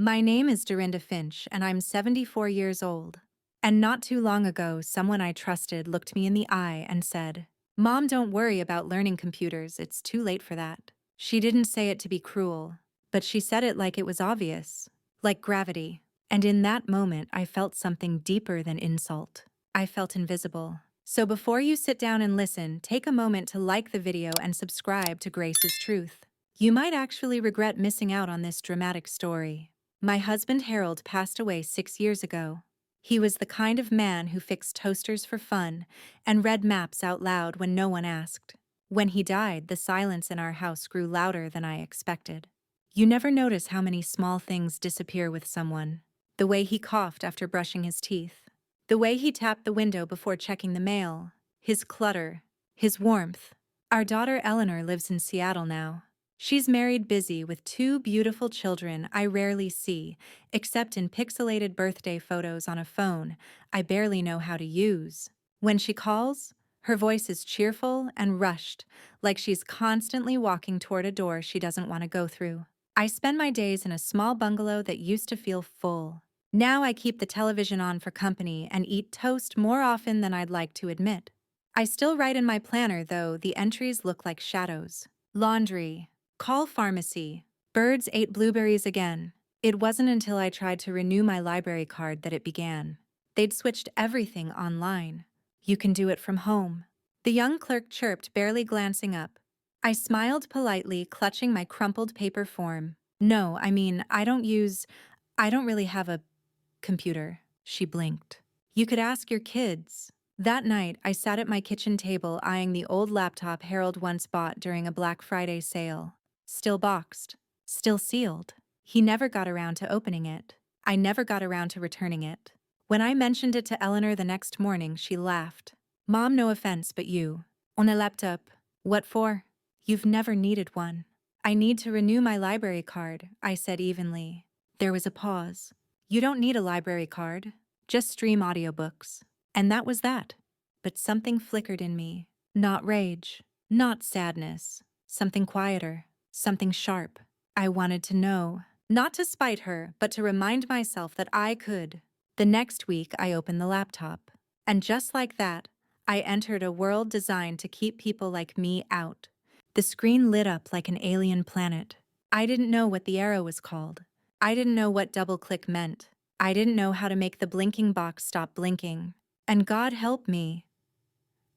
My name is Dorinda Finch, and I'm 74 years old. And not too long ago, someone I trusted looked me in the eye and said, "Mom, don't worry about learning computers, it's too late for that." She didn't say it to be cruel, but she said it like it was obvious, like gravity. And in that moment, I felt something deeper than insult. I felt invisible. So before you sit down and listen, take a moment to like the video and subscribe to Grace's Truth. You might actually regret missing out on this dramatic story. My husband Harold passed away 6 years ago. He was the kind of man who fixed toasters for fun and read maps out loud when no one asked. When he died, the silence in our house grew louder than I expected. You never notice how many small things disappear with someone. The way he coughed after brushing his teeth. The way he tapped the window before checking the mail. His clutter. His warmth. Our daughter Eleanor lives in Seattle now. She's married, busy, with two beautiful children I rarely see, except in pixelated birthday photos on a phone I barely know how to use. When she calls, her voice is cheerful and rushed, like she's constantly walking toward a door she doesn't want to go through. I spend my days in a small bungalow that used to feel full. Now I keep the television on for company and eat toast more often than I'd like to admit. I still write in my planner, though the entries look like shadows. Laundry. Call pharmacy. Birds ate blueberries again. It wasn't until I tried to renew my library card that it began. They'd switched everything online. You can do it from home. The young clerk chirped, barely glancing up. I smiled politely, clutching my crumpled paper form. "No, I don't really have a computer," she blinked. "You could ask your kids." That night, I sat at my kitchen table eyeing the old laptop Harold once bought during a Black Friday sale. Still boxed. Still sealed. He never got around to opening it. I never got around to returning it. When I mentioned it to Eleanor the next morning, she laughed. "Mom, no offense, but you. On a laptop. What for?" "You've never needed one." "I need to renew my library card," I said evenly. There was a pause. "You don't need a library card. Just stream audiobooks." And that was that. But something flickered in me. Not rage. Not sadness. Something quieter. Something sharp. I wanted to know. Not to spite her, but to remind myself that I could. The next week, I opened the laptop. And just like that, I entered a world designed to keep people like me out. The screen lit up like an alien planet. I didn't know what the arrow was called. I didn't know what double-click meant. I didn't know how to make the blinking box stop blinking. And God help me.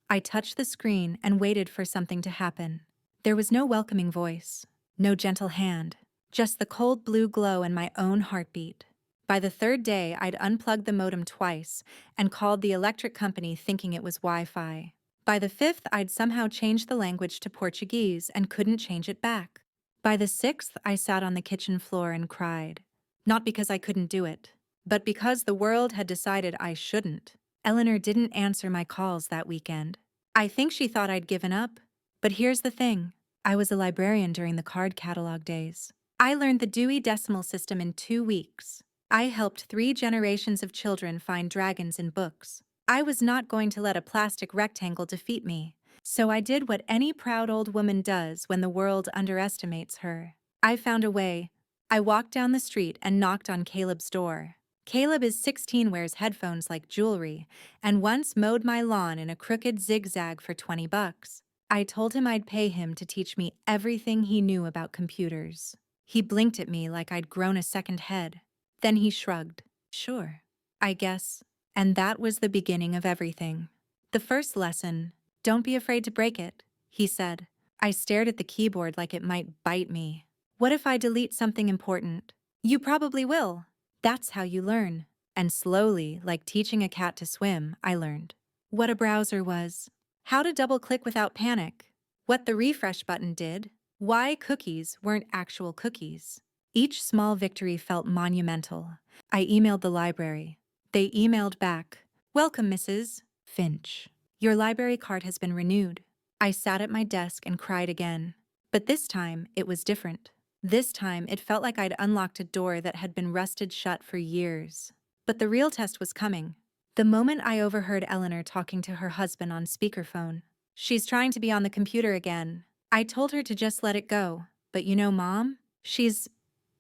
I touched the screen and waited for something to happen. There was no welcoming voice, no gentle hand, just the cold blue glow and my own heartbeat. By the third day, I'd unplugged the modem twice and called the electric company thinking it was Wi-Fi. By the fifth, I'd somehow changed the language to Portuguese and couldn't change it back. By the sixth, I sat on the kitchen floor and cried. Not because I couldn't do it, but because the world had decided I shouldn't. Eleanor didn't answer my calls that weekend. I think she thought I'd given up. But here's the thing. I was a librarian during the card catalog days. I learned the Dewey Decimal System in 2 weeks. I helped 3 generations of children find dragons in books. I was not going to let a plastic rectangle defeat me. So I did what any proud old woman does when the world underestimates her. I found a way. I walked down the street and knocked on Caleb's door. Caleb is 16, wears headphones like jewelry, and once mowed my lawn in a crooked zigzag for $20. I told him I'd pay him to teach me everything he knew about computers. He blinked at me like I'd grown a second head. Then he shrugged. "Sure, I guess." And that was the beginning of everything. The first lesson, "Don't be afraid to break it," he said. I stared at the keyboard like it might bite me. "What if I delete something important?" "You probably will. That's how you learn." And slowly, like teaching a cat to swim, I learned what a browser was, how to double-click without panic, what the refresh button did, why cookies weren't actual cookies. Each small victory felt monumental. I emailed the library. They emailed back, "Welcome, Mrs. Finch. Your library card has been renewed." I sat at my desk and cried again. But this time, it was different. This time, it felt like I'd unlocked a door that had been rusted shut for years. But the real test was coming. The moment I overheard Eleanor talking to her husband on speakerphone. "She's trying to be on the computer again. I told her to just let it go. But you know, Mom? She's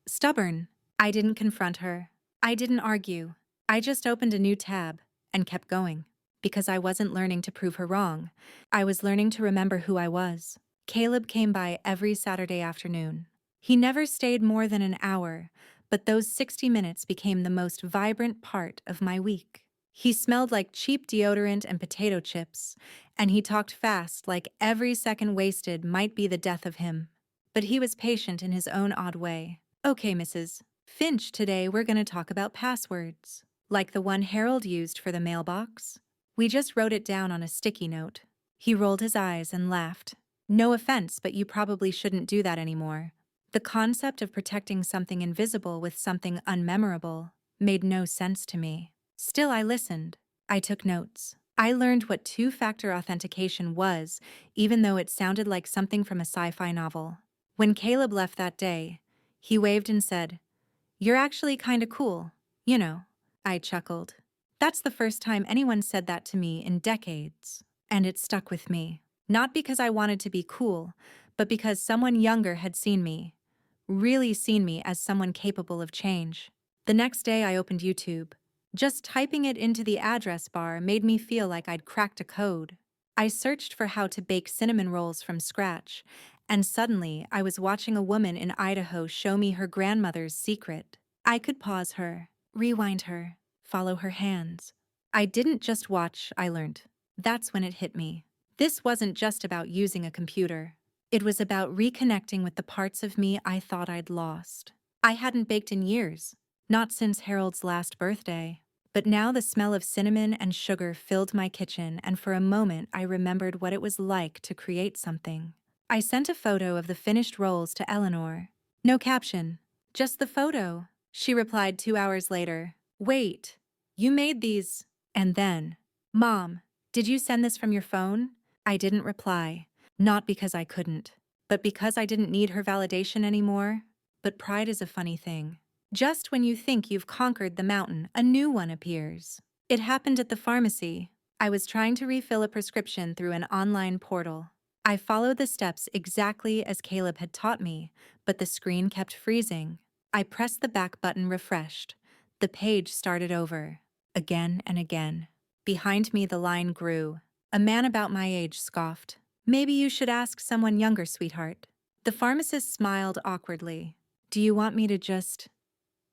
stubborn." I didn't confront her. I didn't argue. I just opened a new tab and kept going. Because I wasn't learning to prove her wrong. I was learning to remember who I was. Caleb came by every Saturday afternoon. He never stayed more than an hour, but those 60 minutes became the most vibrant part of my week. He smelled like cheap deodorant and potato chips, and he talked fast like every second wasted might be the death of him. But he was patient in his own odd way. Okay, Mrs. Finch, today we're going to talk about passwords. Like the one Harold used for the mailbox. We just wrote it down on a sticky note. He rolled his eyes and laughed. No offense, but you probably shouldn't do that anymore. The concept of protecting something invisible with something unmemorable made no sense to me. Still, I listened. I took notes. I learned what two-factor authentication was, even though it sounded like something from a sci-fi novel. When Caleb left that day, he waved and said, "You're actually kinda cool, you know." I chuckled. That's the first time anyone said that to me in decades. And it stuck with me. Not because I wanted to be cool, but because someone younger had seen me. Really seen me as someone capable of change. The next day I opened YouTube. Just typing it into the address bar made me feel like I'd cracked a code. I searched for how to bake cinnamon rolls from scratch, and suddenly I was watching a woman in Idaho show me her grandmother's secret. I could pause her, rewind her, follow her hands. I didn't just watch, I learned. That's when it hit me. This wasn't just about using a computer. It was about reconnecting with the parts of me I thought I'd lost. I hadn't baked in years, not since Harold's last birthday. But now the smell of cinnamon and sugar filled my kitchen, and for a moment I remembered what it was like to create something. I sent a photo of the finished rolls to Eleanor. No caption, just the photo. She replied 2 hours later. Wait, you made these? And then, Mom, did you send this from your phone? I didn't reply, not because I couldn't, but because I didn't need her validation anymore. But pride is a funny thing. Just when you think you've conquered the mountain, a new one appears. It happened at the pharmacy. I was trying to refill a prescription through an online portal. I followed the steps exactly as Caleb had taught me, but the screen kept freezing. I pressed the back button, refreshed. The page started over, again and again. Behind me, the line grew. A man about my age scoffed. Maybe you should ask someone younger, sweetheart. The pharmacist smiled awkwardly. Do you want me to just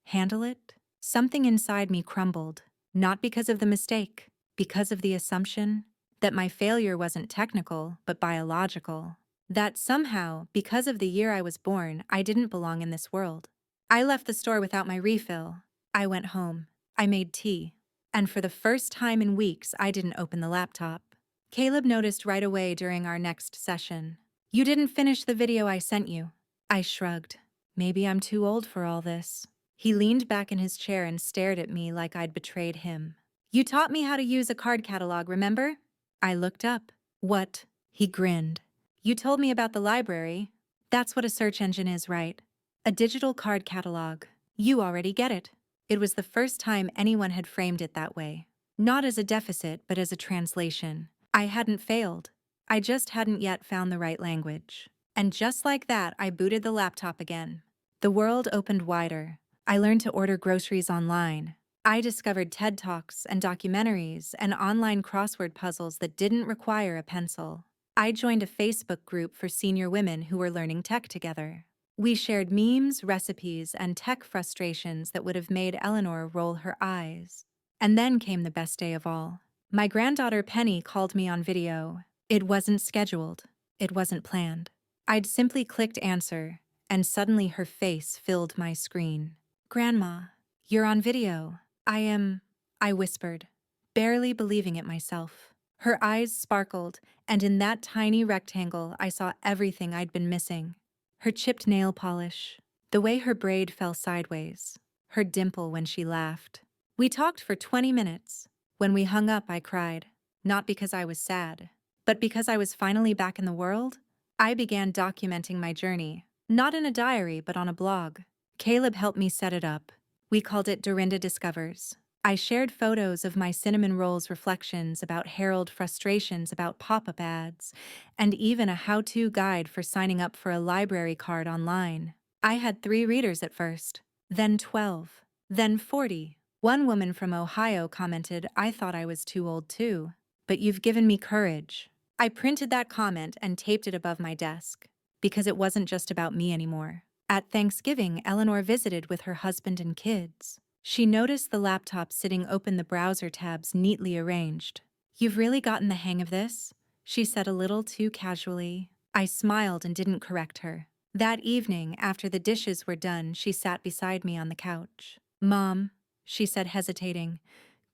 handle it? Something inside me crumbled, not because of the mistake, because of the assumption that my failure wasn't technical, but biological. That somehow, because of the year I was born, I didn't belong in this world. I left the store without my refill. I went home. I made tea. And for the first time in weeks, I didn't open the laptop. Caleb noticed right away during our next session. You didn't finish the video I sent you. I shrugged. Maybe I'm too old for all this. He leaned back in his chair and stared at me like I'd betrayed him. You taught me how to use a card catalog, remember? I looked up. What? He grinned. You told me about the library. That's what a search engine is, right? A digital card catalog. You already get it. It was the first time anyone had framed it that way. Not as a deficit, but as a translation. I hadn't failed. I just hadn't yet found the right language. And just like that, I booted the laptop again. The world opened wider. I learned to order groceries online. I discovered TED Talks and documentaries and online crossword puzzles that didn't require a pencil. I joined a Facebook group for senior women who were learning tech together. We shared memes, recipes, and tech frustrations that would have made Eleanor roll her eyes. And then came the best day of all. My granddaughter Penny called me on video. It wasn't scheduled. It wasn't planned. I'd simply clicked answer, and suddenly her face filled my screen. Grandma, you're on video. I whispered, barely believing it myself. Her eyes sparkled, and in that tiny rectangle I saw everything I'd been missing. Her chipped nail polish, the way her braid fell sideways, her dimple when she laughed. We talked for 20 minutes. When we hung up, I cried, not because I was sad, but because I was finally back in the world. I began documenting my journey, not in a diary, but on a blog. Caleb helped me set it up. We called it Dorinda Discovers. I shared photos of my cinnamon rolls, reflections about Harold, frustrations about pop-up ads, and even a how-to guide for signing up for a library card online. I had 3 readers at first. then 12, then 40. One woman from Ohio commented, "I thought I was too old too. But you've given me courage." I printed that comment and taped it above my desk, because it wasn't just about me anymore. At Thanksgiving, Eleanor visited with her husband and kids. She noticed the laptop sitting open, the browser tabs neatly arranged. "You've really gotten the hang of this?" she said a little too casually. I smiled and didn't correct her. That evening, after the dishes were done, she sat beside me on the couch. "Mom," she said, hesitating,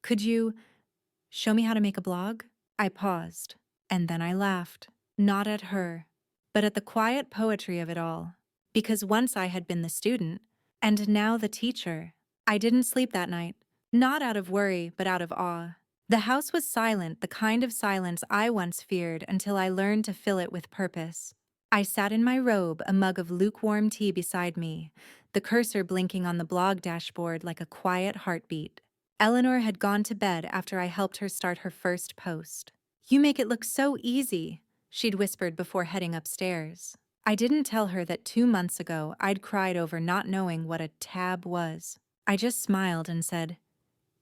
"could you show me how to make a blog?" I paused, and then I laughed. Not at her, but at the quiet poetry of it all. Because once I had been the student, and now the teacher. I didn't sleep that night, not out of worry, but out of awe. The house was silent, the kind of silence I once feared, until I learned to fill it with purpose. I sat in my robe, a mug of lukewarm tea beside me, the cursor blinking on the blog dashboard like a quiet heartbeat. Eleanor had gone to bed after I helped her start her first post. "You make it look so easy," she'd whispered before heading upstairs. I didn't tell her that 2 months ago I'd cried over not knowing what a tab was. I just smiled and said,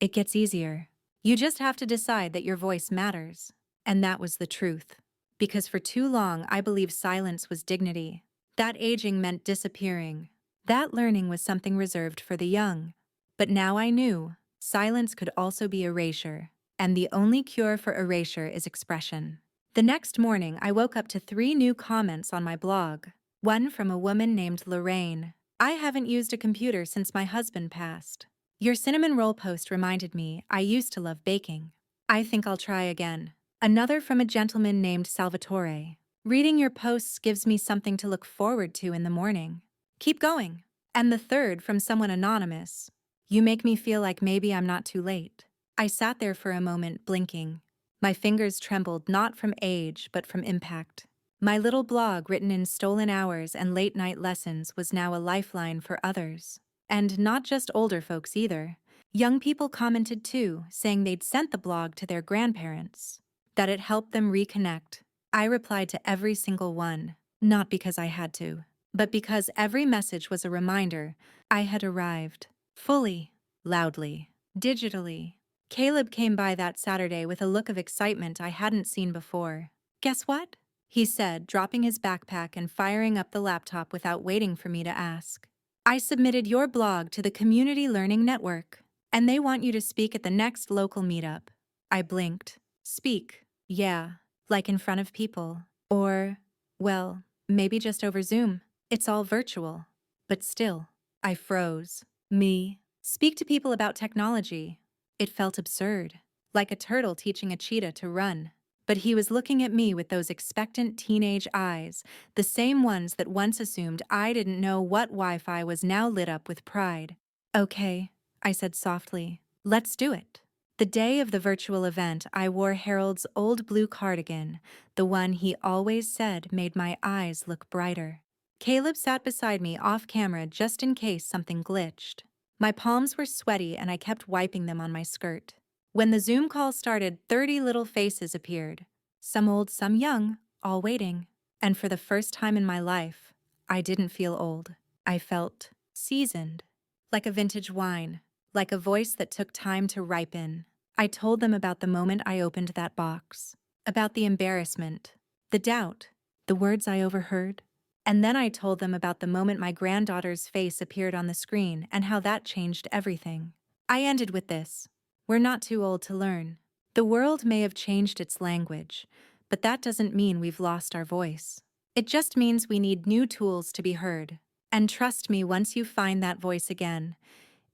"It gets easier. You just have to decide that your voice matters." And that was the truth. Because for too long I believed silence was dignity. That aging meant disappearing. That learning was something reserved for the young. But now I knew silence could also be erasure. And the only cure for erasure is expression. The next morning, I woke up to 3 new comments on my blog. One from a woman named Lorraine. "I haven't used a computer since my husband passed. Your cinnamon roll post reminded me I used to love baking. I think I'll try again." Another from a gentleman named Salvatore. "Reading your posts gives me something to look forward to in the morning. Keep going." And the third from someone anonymous. "You make me feel like maybe I'm not too late." I sat there for a moment, blinking. My fingers trembled, not from age, but from impact. My little blog, written in stolen hours and late-night lessons, was now a lifeline for others. And not just older folks either. Young people commented too, saying they'd sent the blog to their grandparents, that it helped them reconnect. I replied to every single one, not because I had to, but because every message was a reminder I had arrived. Fully, loudly, digitally. Caleb came by that Saturday with a look of excitement I hadn't seen before. "Guess what?" he said, dropping his backpack and firing up the laptop without waiting for me to ask. "I submitted your blog to the Community Learning Network, and they want you to speak at the next local meetup." I blinked. Speak? Yeah, like in front of people. Or, well, maybe just over Zoom. It's all virtual. But still, I froze. Me? Speak to people about technology? It felt absurd, like a turtle teaching a cheetah to run. But he was looking at me with those expectant teenage eyes, the same ones that once assumed I didn't know what Wi-Fi was, now lit up with pride. "Okay," I said softly. "Let's do it." The day of the virtual event, I wore Harold's old blue cardigan, the one he always said made my eyes look brighter. Caleb sat beside me off camera just in case something glitched. My palms were sweaty and I kept wiping them on my skirt. When the Zoom call started, 30 little faces appeared. Some old, some young, all waiting. And for the first time in my life, I didn't feel old. I felt seasoned, like a vintage wine, like a voice that took time to ripen. I told them about the moment I opened that box, about the embarrassment, the doubt, the words I overheard. And then I told them about the moment my granddaughter's face appeared on the screen and how that changed everything. I ended with this: we're not too old to learn. The world may have changed its language, but that doesn't mean we've lost our voice. It just means we need new tools to be heard. And trust me, once you find that voice again,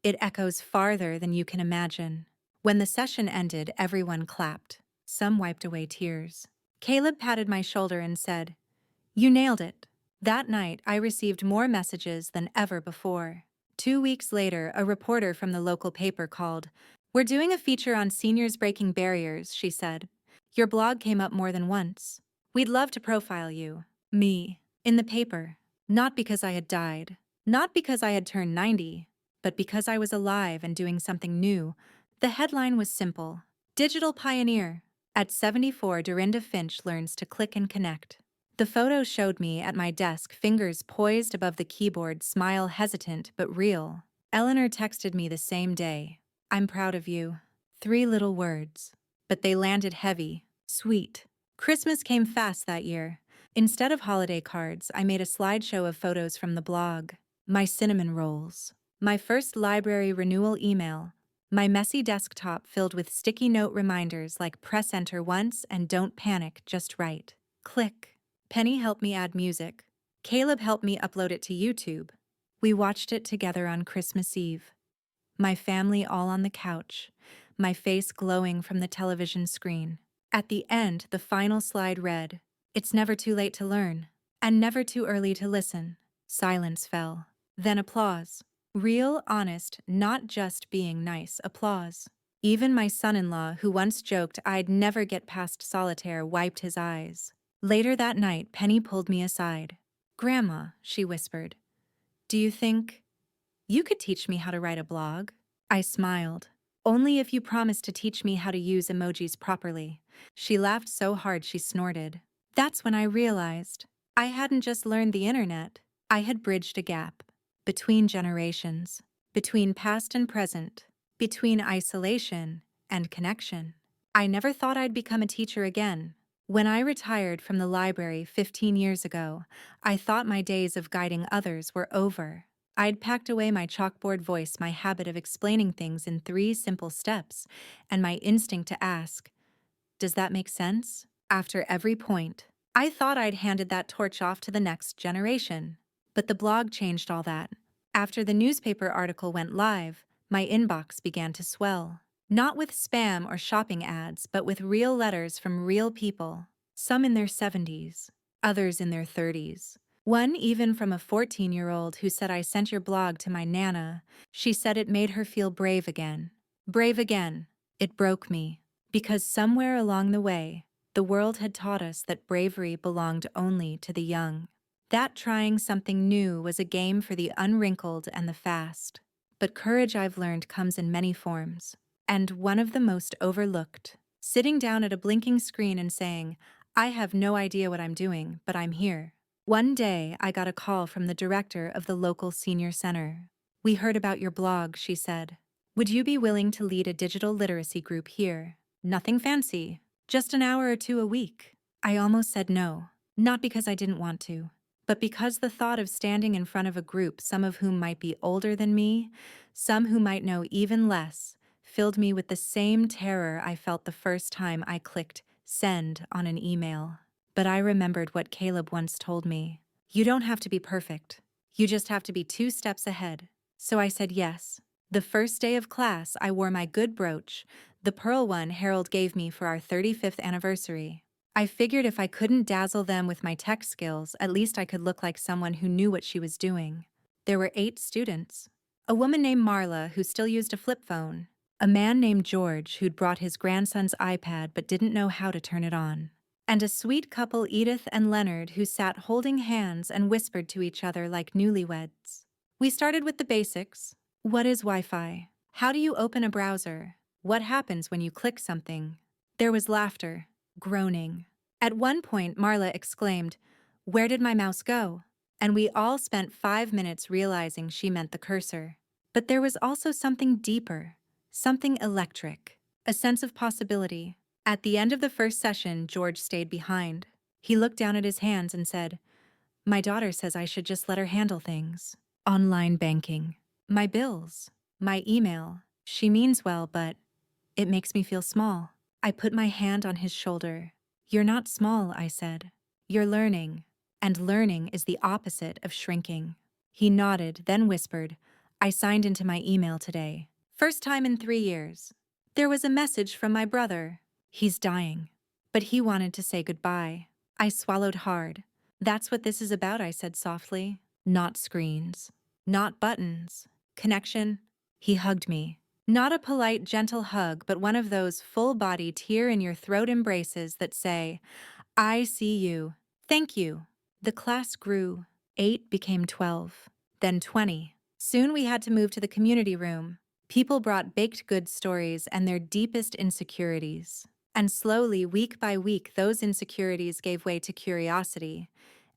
it echoes farther than you can imagine. When the session ended, everyone clapped. Some wiped away tears. Caleb patted my shoulder and said, "You nailed it." That night, I received more messages than ever before. 2 weeks later, a reporter from the local paper called. "We're doing a feature on seniors breaking barriers," she said. "Your blog came up more than once. We'd love to profile you." Me. In the paper. Not because I had died. Not because I had turned 90. But because I was alive and doing something new. The headline was simple: Digital Pioneer. At 74, Dorinda Finch learns to click and connect. The photo showed me at my desk, fingers poised above the keyboard, smile hesitant but real. Eleanor texted me the same day. I'm proud of you. 3 little words. But they landed heavy, sweet. Christmas came fast that year. Instead of holiday cards, I made a slideshow of photos from the blog. My cinnamon rolls. My first library renewal email. My messy desktop filled with sticky note reminders like press enter once and don't panic, just write. Click. Penny helped me add music. Caleb helped me upload it to YouTube. We watched it together on Christmas Eve. My family all on the couch, my face glowing from the television screen. At the end, the final slide read, "It's never too late to learn, and never too early to listen." Silence fell. Then applause. Real, honest, not just being nice applause. Even my son-in-law, who once joked I'd never get past solitaire, wiped his eyes. Later that night, Penny pulled me aside. "Grandma," she whispered, "do you think you could teach me how to write a blog?" I smiled. "Only if you promise to teach me how to use emojis properly." She laughed so hard she snorted. That's when I realized I hadn't just learned the internet, I had bridged a gap between generations, between past and present, between isolation and connection. I never thought I'd become a teacher again. When I retired from the library 15 years ago, I thought my days of guiding others were over. I'd packed away my chalkboard voice, my habit of explaining things in 3 simple steps, and my instinct to ask, "Does that make sense?" after every point. I thought I'd handed that torch off to the next generation. But the blog changed all that. After the newspaper article went live, my inbox began to swell. Not with spam or shopping ads, but with real letters from real people. Some in their 70s, others in their 30s. One even from a 14-year-old who said, "I sent your blog to my Nana. She said it made her feel brave again." Brave again. It broke me. Because somewhere along the way, the world had taught us that bravery belonged only to the young. That trying something new was a game for the unwrinkled and the fast. But courage, I've learned, comes in many forms. And one of the most overlooked, sitting down at a blinking screen and saying, "I have no idea what I'm doing, but I'm here." One day, I got a call from the director of the local senior center. "We heard about your blog," she said. "Would you be willing to lead a digital literacy group here? Nothing fancy, just an hour or 2 a week." I almost said no, not because I didn't want to, but because the thought of standing in front of a group, some of whom might be older than me, some who might know even less, filled me with the same terror I felt the first time I clicked send on an email. But I remembered what Caleb once told me. You don't have to be perfect. You just have to be 2 steps ahead. So I said yes. The first day of class, I wore my good brooch, the pearl one Harold gave me for our 35th anniversary. I figured if I couldn't dazzle them with my tech skills, at least I could look like someone who knew what she was doing. There were 8 students. A woman named Marla who still used a flip phone. A man named George who'd brought his grandson's iPad but didn't know how to turn it on. And a sweet couple, Edith and Leonard, who sat holding hands and whispered to each other like newlyweds. We started with the basics. What is Wi-Fi? How do you open a browser? What happens when you click something? There was laughter, groaning. At one point, Marla exclaimed, "Where did my mouse go?" And we all spent 5 minutes realizing she meant the cursor. But there was also something deeper, something electric, a sense of possibility. At the end of the first session, George stayed behind. He looked down at his hands and said, "My daughter says I should just let her handle things. Online banking, my bills, my email. She means well, but it makes me feel small." I put my hand on his shoulder. "You're not small," I said. "You're learning, and learning is the opposite of shrinking." He nodded, then whispered, "I signed into my email today. First time in 3 years. There was a message from my brother. He's dying." But he wanted to say goodbye. I swallowed hard. "That's what this is about," I said softly. "Not screens. Not buttons. Connection." He hugged me. Not a polite, gentle hug, but one of those full-body, tear-in-your-throat embraces that say, "I see you. Thank you." The class grew. 8 became 12, then 20. Soon we had to move to the community room. People brought baked goods stories and their deepest insecurities. And slowly, week by week, those insecurities gave way to curiosity,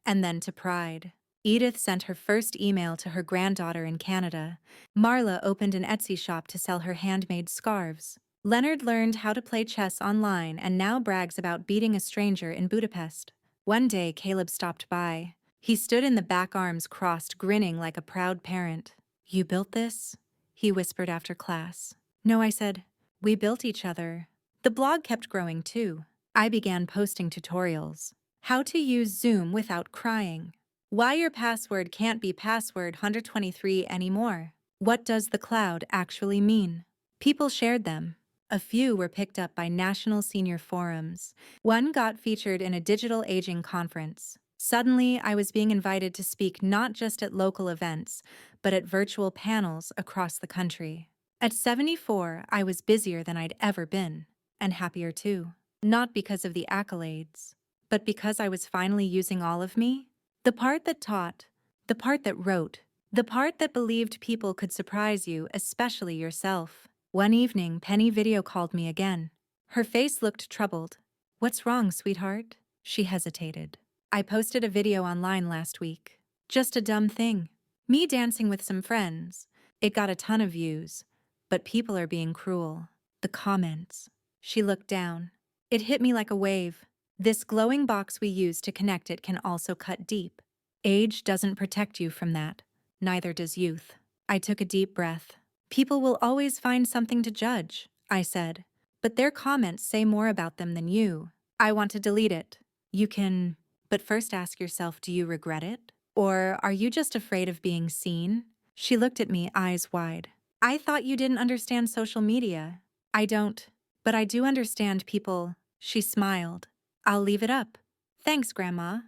and then to pride. Edith sent her first email to her granddaughter in Canada. Marla opened an Etsy shop to sell her handmade scarves. Leonard learned how to play chess online and now brags about beating a stranger in Budapest. One day, Caleb stopped by. He stood in the back, arms crossed, grinning like a proud parent. "You built this?" he whispered after class. "No," I said. "We built each other." The blog kept growing too. I began posting tutorials. How to use Zoom without crying. Why your password can't be password 123 anymore. What does the cloud actually mean? People shared them. A few were picked up by national senior forums. One got featured in a digital aging conference. Suddenly, I was being invited to speak not just at local events, but at virtual panels across the country. At 74, I was busier than I'd ever been, and happier too. Not because of the accolades, but because I was finally using all of me. The part that taught, the part that wrote, the part that believed people could surprise you, especially yourself. One evening, Penny video called me again. Her face looked troubled. "What's wrong, sweetheart?" She hesitated. "I posted a video online last week. Just a dumb thing. Me dancing with some friends. It got a ton of views, but people are being cruel. The comments." She looked down. It hit me like a wave. This glowing box we use to connect it can also cut deep. Age doesn't protect you from that. Neither does youth. I took a deep breath. "People will always find something to judge," I said. "But their comments say more about them than you. I want to delete it." "You can, but first ask yourself, do you regret it? Or are you just afraid of being seen?" She looked at me, eyes wide. "I thought you didn't understand social media." "I don't, but I do understand people." She smiled. "I'll leave it up." "Thanks, Grandma."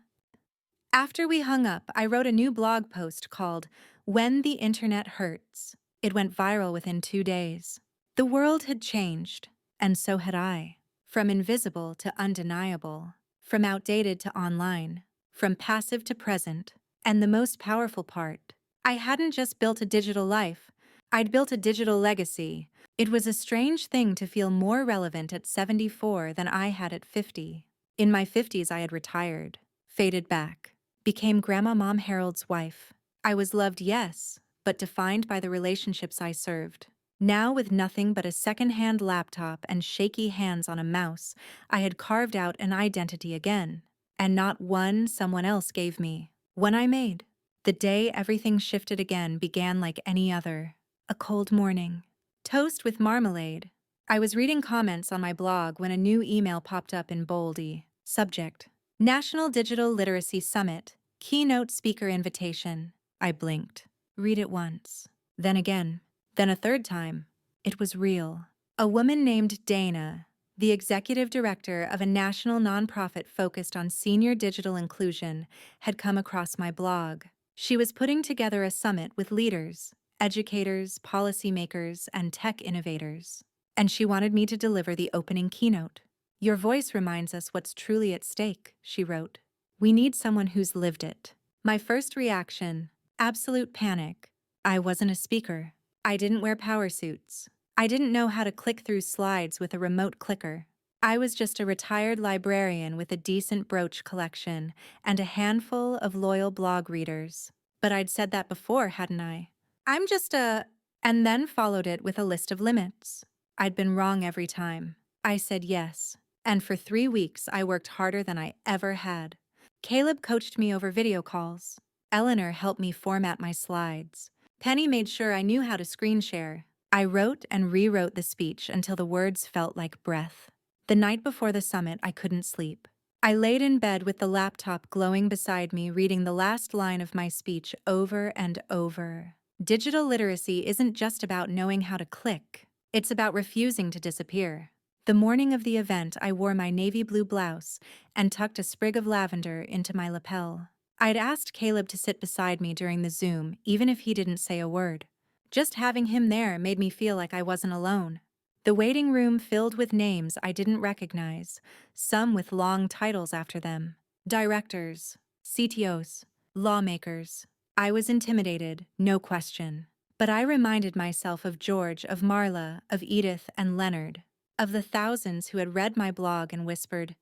After we hung up, I wrote a new blog post called "When the Internet Hurts." It went viral within 2 days. The world had changed, and so had I. From invisible to undeniable, from outdated to online, from passive to present. And the most powerful part, I hadn't just built a digital life, I'd built a digital legacy. It was a strange thing to feel more relevant at 74 than I had at 50. In my 50s, I had retired, faded back, became Grandma Mom Harold's wife. I was loved, yes, but defined by the relationships I served. Now, with nothing but a second-hand laptop and shaky hands on a mouse, I had carved out an identity again, and not one someone else gave me. One I made. The day everything shifted again began like any other. A cold morning. Toast with marmalade. I was reading comments on my blog when a new email popped up in boldy. Subject: National Digital Literacy Summit, Keynote Speaker Invitation. I blinked. Read it once. Then again. Then a third time. It was real. A woman named Dana, the executive director of a national nonprofit focused on senior digital inclusion, had come across my blog. She was putting together a summit with leaders, educators, policymakers, and tech innovators. And she wanted me to deliver the opening keynote. "Your voice reminds us what's truly at stake," she wrote. "We need someone who's lived it." My first reaction: absolute panic. I wasn't a speaker. I didn't wear power suits. I didn't know how to click through slides with a remote clicker. I was just a retired librarian with a decent brooch collection and a handful of loyal blog readers. But I'd said that before, hadn't I? I'm just a... And then followed it with a list of limits. I'd been wrong every time. I said yes. And for 3 weeks, I worked harder than I ever had. Caleb coached me over video calls. Eleanor helped me format my slides. Penny made sure I knew how to screen share. I wrote and rewrote the speech until the words felt like breath. The night before the summit, I couldn't sleep. I laid in bed with the laptop glowing beside me, reading the last line of my speech over and over. Digital literacy isn't just about knowing how to click. It's about refusing to disappear. The morning of the event, I wore my navy blue blouse and tucked a sprig of lavender into my lapel. I'd asked Caleb to sit beside me during the Zoom, even if he didn't say a word. Just having him there made me feel like I wasn't alone. The waiting room filled with names I didn't recognize, some with long titles after them. Directors, CTOs, lawmakers. I was intimidated, no question. But I reminded myself of George, of Marla, of Edith and Leonard, of the thousands who had read my blog and whispered,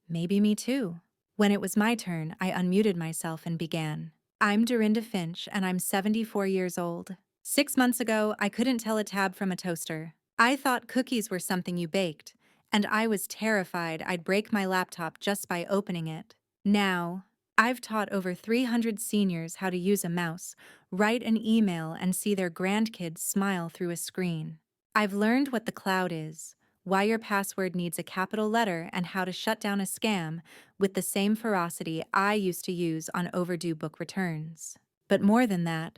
"Maybe me too." When it was my turn, I unmuted myself and began. I'm Dorinda Finch, and I'm 74 years old. 6 months ago, I couldn't tell a tab from a toaster. I thought cookies were something you baked, and I was terrified I'd break my laptop just by opening it. Now, I've taught over 300 seniors how to use a mouse, write an email, and see their grandkids smile through a screen. I've learned what the cloud is, why your password needs a capital letter, and how to shut down a scam with the same ferocity I used to use on overdue book returns. But more than that,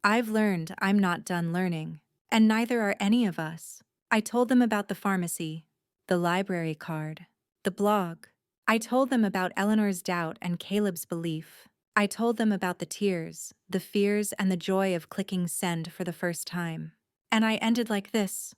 I've learned I'm not done learning, and neither are any of us. I told them about the pharmacy, the library card, the blog. I told them about Eleanor's doubt and Caleb's belief. I told them about the tears, the fears, and the joy of clicking send for the first time. And I ended like this.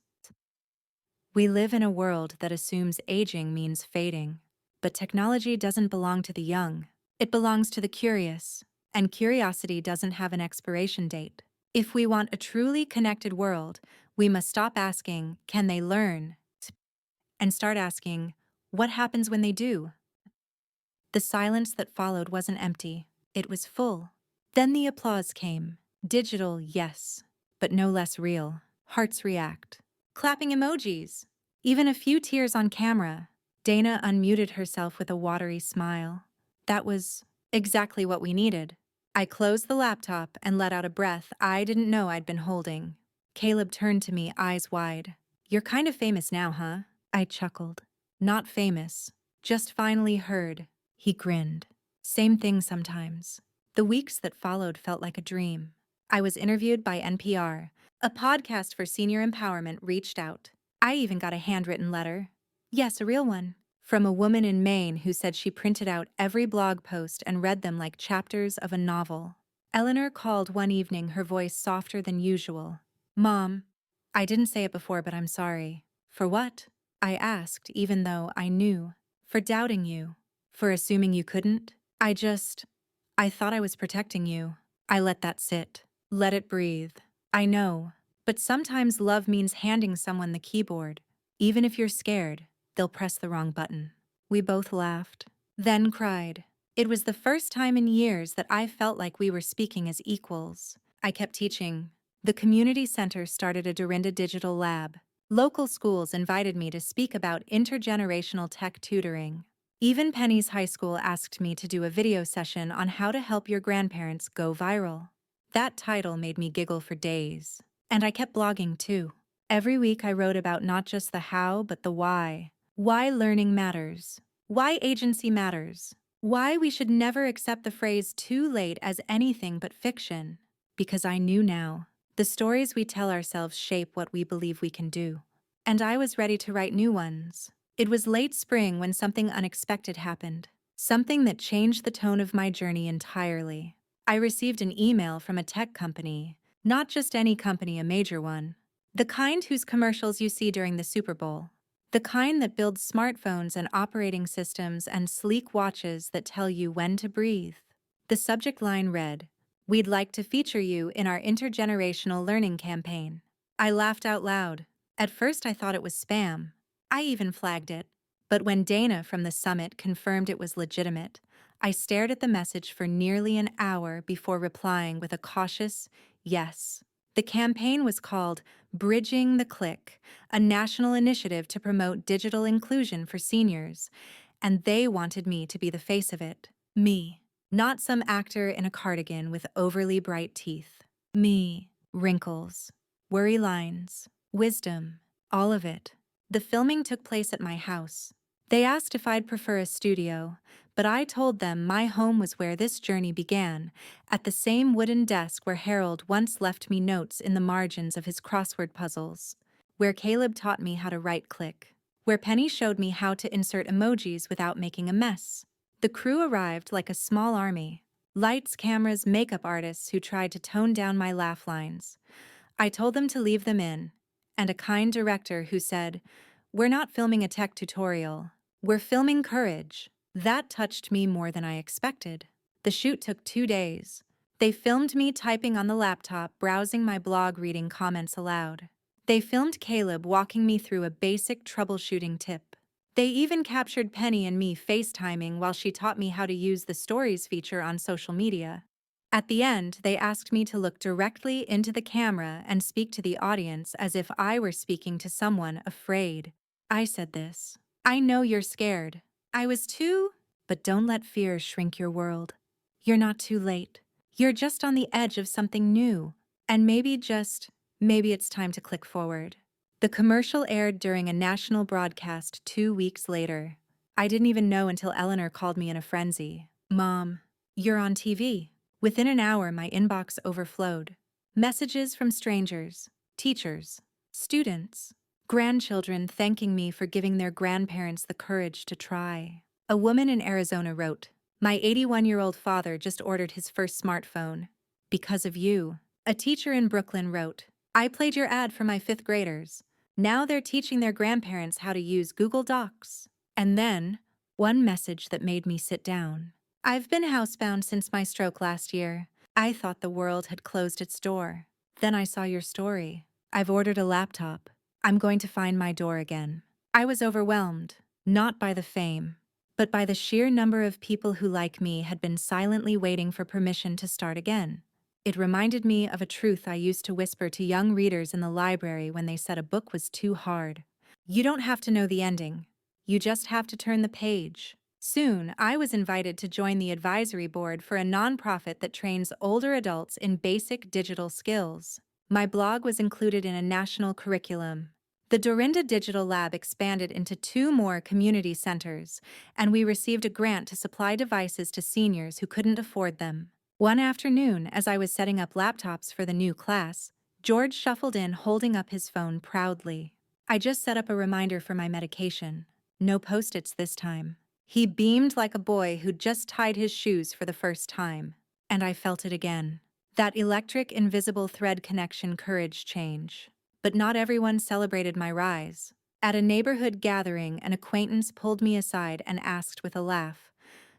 We live in a world that assumes aging means fading. But technology doesn't belong to the young. It belongs to the curious. And curiosity doesn't have an expiration date. If we want a truly connected world, we must stop asking, can they learn? And start asking, what happens when they do? The silence that followed wasn't empty. It was full. Then the applause came. Digital, yes, but no less real. Hearts react. Clapping emojis. Even a few tears on camera. Dana unmuted herself with a watery smile. That was exactly what we needed. I closed the laptop and let out a breath I didn't know I'd been holding. Caleb turned to me, eyes wide. You're kind of famous now, huh? I chuckled. Not famous, just finally heard. He grinned. Same thing sometimes. The weeks that followed felt like a dream. I was interviewed by NPR. A podcast for senior empowerment reached out. I even got a handwritten letter. Yes, a real one. From a woman in Maine who said she printed out every blog post and read them like chapters of a novel. Eleanor called one evening, her voice softer than usual. Mom, I didn't say it before, but I'm sorry. For what? I asked, even though I knew. For doubting you. For assuming you couldn't. I thought I was protecting you. I let that sit. Let it breathe. I know. But sometimes love means handing someone the keyboard. Even if you're scared, they'll press the wrong button. We both laughed, then cried. It was the first time in years that I felt like we were speaking as equals. I kept teaching. The community center started a Dorinda Digital Lab. Local schools invited me to speak about intergenerational tech tutoring. Even Penny's high school asked me to do a video session on how to help your grandparents go viral. That title made me giggle for days. And I kept blogging too. Every week I wrote about not just the how, but the why. Why learning matters. Why agency matters. Why we should never accept the phrase too late as anything but fiction. Because I knew now. The stories we tell ourselves shape what we believe we can do. And I was ready to write new ones. It was late spring when something unexpected happened. Something that changed the tone of my journey entirely. I received an email from a tech company. Not just any company, a major one. The kind whose commercials you see during the Super Bowl. The kind that builds smartphones and operating systems and sleek watches that tell you when to breathe. The subject line read, "We'd like to feature you in our intergenerational learning campaign." I laughed out loud. At first I thought it was spam. I even flagged it. But when Dana from the summit confirmed it was legitimate, I stared at the message for nearly an hour before replying with a cautious yes. The campaign was called Bridging the Click, a national initiative to promote digital inclusion for seniors, and they wanted me to be the face of it. Me. Not some actor in a cardigan with overly bright teeth. Me. Wrinkles. Worry lines. Wisdom. All of it. The filming took place at my house. They asked if I'd prefer a studio, but I told them my home was where this journey began, at the same wooden desk where Harold once left me notes in the margins of his crossword puzzles, where Caleb taught me how to right-click, where Penny showed me how to insert emojis without making a mess. The crew arrived like a small army. Lights, cameras, makeup artists who tried to tone down my laugh lines. I told them to leave them in, and a kind director who said, "We're not filming a tech tutorial. We're filming courage." That touched me more than I expected. The shoot took 2 days. They filmed me typing on the laptop, browsing my blog, reading comments aloud. They filmed Caleb walking me through a basic troubleshooting tip. They even captured Penny and me FaceTiming while she taught me how to use the stories feature on social media. At the end, they asked me to look directly into the camera and speak to the audience as if I were speaking to someone afraid. I said this. I know you're scared. I was too, but don't let fear shrink your world. You're not too late. You're just on the edge of something new. And maybe it's time to click forward. The commercial aired during a national broadcast 2 weeks later. I didn't even know until Eleanor called me in a frenzy. Mom, you're on TV. Within an hour, my inbox overflowed. Messages from strangers, teachers, students, grandchildren thanking me for giving their grandparents the courage to try. A woman in Arizona wrote, "My 81-year-old father just ordered his first smartphone. Because of you." A teacher in Brooklyn wrote, "I played your ad for my fifth graders. Now they're teaching their grandparents how to use Google Docs." And then, one message that made me sit down. "I've been housebound since my stroke last year. I thought the world had closed its door. Then I saw your story. I've ordered a laptop. I'm going to find my door again." I was overwhelmed, not by the fame, but by the sheer number of people who, like me, had been silently waiting for permission to start again. It reminded me of a truth I used to whisper to young readers in the library when they said a book was too hard. You don't have to know the ending. You just have to turn the page. Soon, I was invited to join the advisory board for a nonprofit that trains older adults in basic digital skills. My blog was included in a national curriculum. The Dorinda Digital Lab expanded into 2 more community centers, and we received a grant to supply devices to seniors who couldn't afford them. One afternoon, as I was setting up laptops for the new class, George shuffled in holding up his phone proudly. I just set up a reminder for my medication. No post-its this time. He beamed like a boy who'd just tied his shoes for the first time. And I felt it again. That electric, invisible thread connection courage change. But not everyone celebrated my rise. At a neighborhood gathering, an acquaintance pulled me aside and asked with a laugh,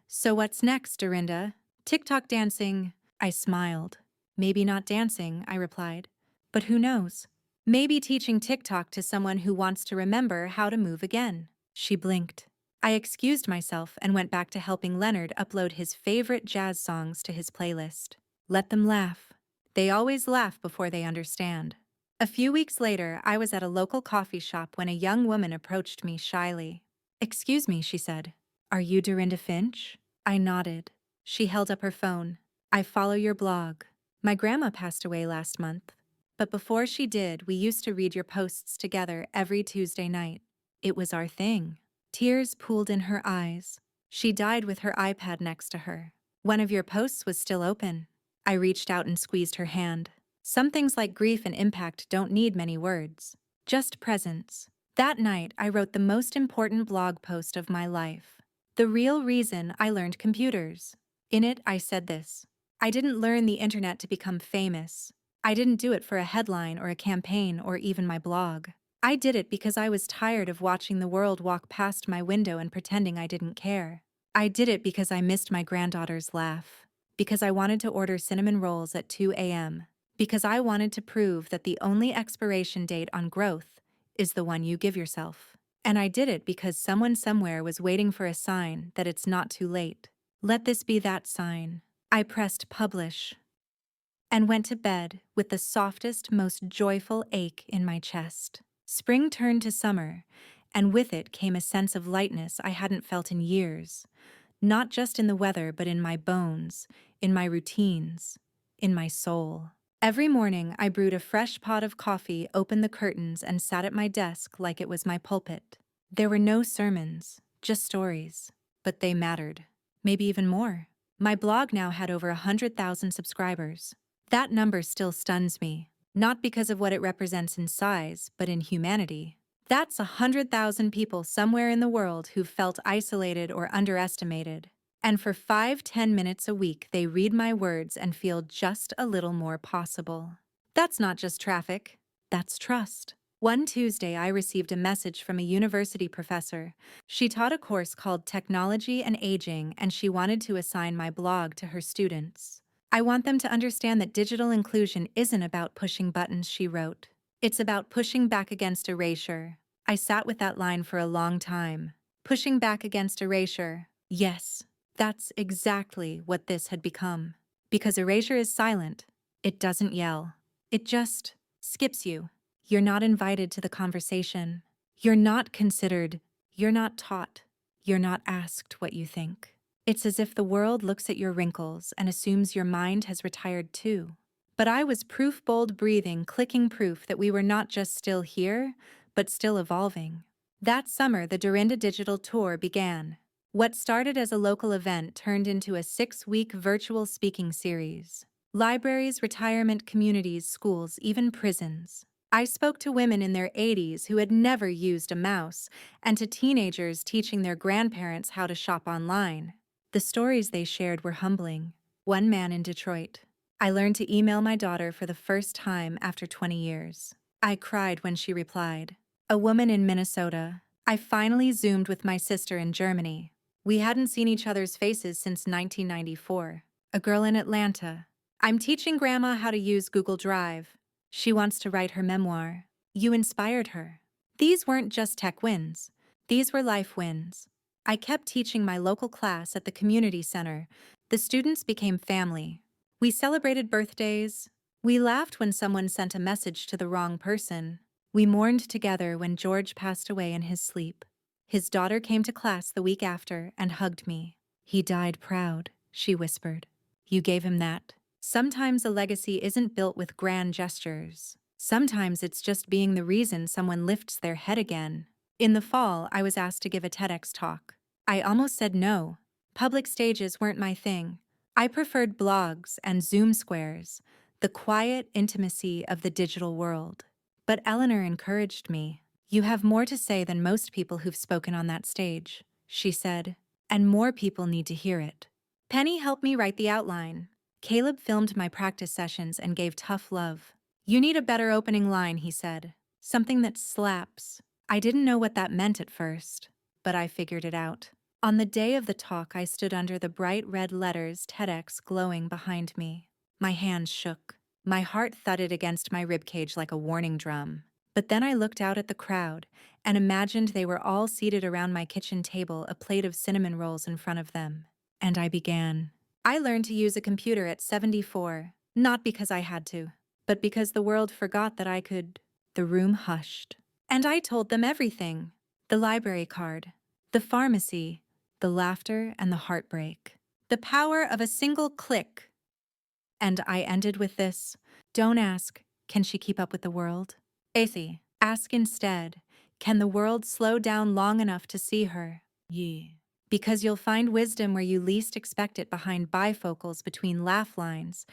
"So what's next, Dorinda? TikTok dancing?" I smiled. "Maybe not dancing," I replied. "But who knows? Maybe teaching TikTok to someone who wants to remember how to move again." She blinked. I excused myself and went back to helping Leonard upload his favorite jazz songs to his playlist. Let them laugh. They always laugh before they understand. A few weeks later, I was at a local coffee shop when a young woman approached me shyly. "Excuse me," she said. "Are you Dorinda Finch?" I nodded. She held up her phone. "I follow your blog. My grandma passed away last month. But before she did, we used to read your posts together every Tuesday night. It was our thing." Tears pooled in her eyes. She died with her iPad next to her. One of your posts was still open. I reached out and squeezed her hand. Some things like grief and impact don't need many words. Just presence. That night, I wrote the most important blog post of my life. The real reason I learned computers. In it, I said this. I didn't learn the internet to become famous. I didn't do it for a headline or a campaign or even my blog. I did it because I was tired of watching the world walk past my window and pretending I didn't care. I did it because I missed my granddaughter's laugh. Because I wanted to order cinnamon rolls at 2 a.m. Because I wanted to prove that the only expiration date on growth is the one you give yourself. And I did it because someone somewhere was waiting for a sign that it's not too late. Let this be that sign. I pressed publish and went to bed with the softest, most joyful ache in my chest. Spring turned to summer, and with it came a sense of lightness I hadn't felt in years. Not just in the weather, but in my bones, in my routines, in my soul. Every morning, I brewed a fresh pot of coffee, opened the curtains, and sat at my desk like it was my pulpit. There were no sermons, just stories. But they mattered. Maybe even more. My blog now had over 100,000 subscribers. That number still stuns me. Not because of what it represents in size, but in humanity. That's 100,000 people somewhere in the world who felt isolated or underestimated. And for 5-10 minutes a week, they read my words and feel just a little more possible. That's not just traffic. That's trust. One Tuesday, I received a message from a university professor. She taught a course called Technology and Aging, and she wanted to assign my blog to her students. "I want them to understand that digital inclusion isn't about pushing buttons," she wrote. "It's about pushing back against erasure." I sat with that line for a long time. Pushing back against erasure. Yes, that's exactly what this had become. Because erasure is silent. It doesn't yell. It just skips you. You're not invited to the conversation. You're not considered. You're not taught. You're not asked what you think. It's as if the world looks at your wrinkles and assumes your mind has retired too. But I was proof, bold breathing, clicking proof that we were not just still here, but still evolving. That summer, the Dorinda Digital Tour began. What started as a local event turned into a 6-week virtual speaking series. Libraries, retirement communities, schools, even prisons. I spoke to women in their 80s who had never used a mouse, and to teenagers teaching their grandparents how to shop online. The stories they shared were humbling. One man in Detroit. I learned to email my daughter for the first time after 20 years. I cried when she replied. A woman in Minnesota. I finally Zoomed with my sister in Germany. We hadn't seen each other's faces since 1994. A girl in Atlanta. I'm teaching Grandma how to use Google Drive. She wants to write her memoir. You inspired her. These weren't just tech wins. These were life wins. I kept teaching my local class at the community center. The students became family. We celebrated birthdays. We laughed when someone sent a message to the wrong person. We mourned together when George passed away in his sleep. His daughter came to class the week after and hugged me. He died proud, she whispered. You gave him that. Sometimes a legacy isn't built with grand gestures. Sometimes it's just being the reason someone lifts their head again. In the fall, I was asked to give a TEDx talk. I almost said no. Public stages weren't my thing. I preferred blogs and Zoom squares, the quiet intimacy of the digital world. But Eleanor encouraged me. You have more to say than most people who've spoken on that stage, she said, and more people need to hear it. Penny helped me write the outline. Caleb filmed my practice sessions and gave tough love. You need a better opening line, he said. Something that slaps. I didn't know what that meant at first, but I figured it out. On the day of the talk, I stood under the bright red letters TEDx glowing behind me. My hands shook. My heart thudded against my ribcage like a warning drum. But then I looked out at the crowd and imagined they were all seated around my kitchen table, a plate of cinnamon rolls in front of them. And I began. I learned to use a computer at 74, not because I had to, but because the world forgot that I could. The room hushed. And I told them everything. The library card, the pharmacy, the laughter and the heartbreak. The power of a single click. And I ended with this. Don't ask, can she keep up with the world? Athi, ask instead, can the world slow down long enough to see her? Ye. Because you'll find wisdom where you least expect it, behind bifocals between laugh lines.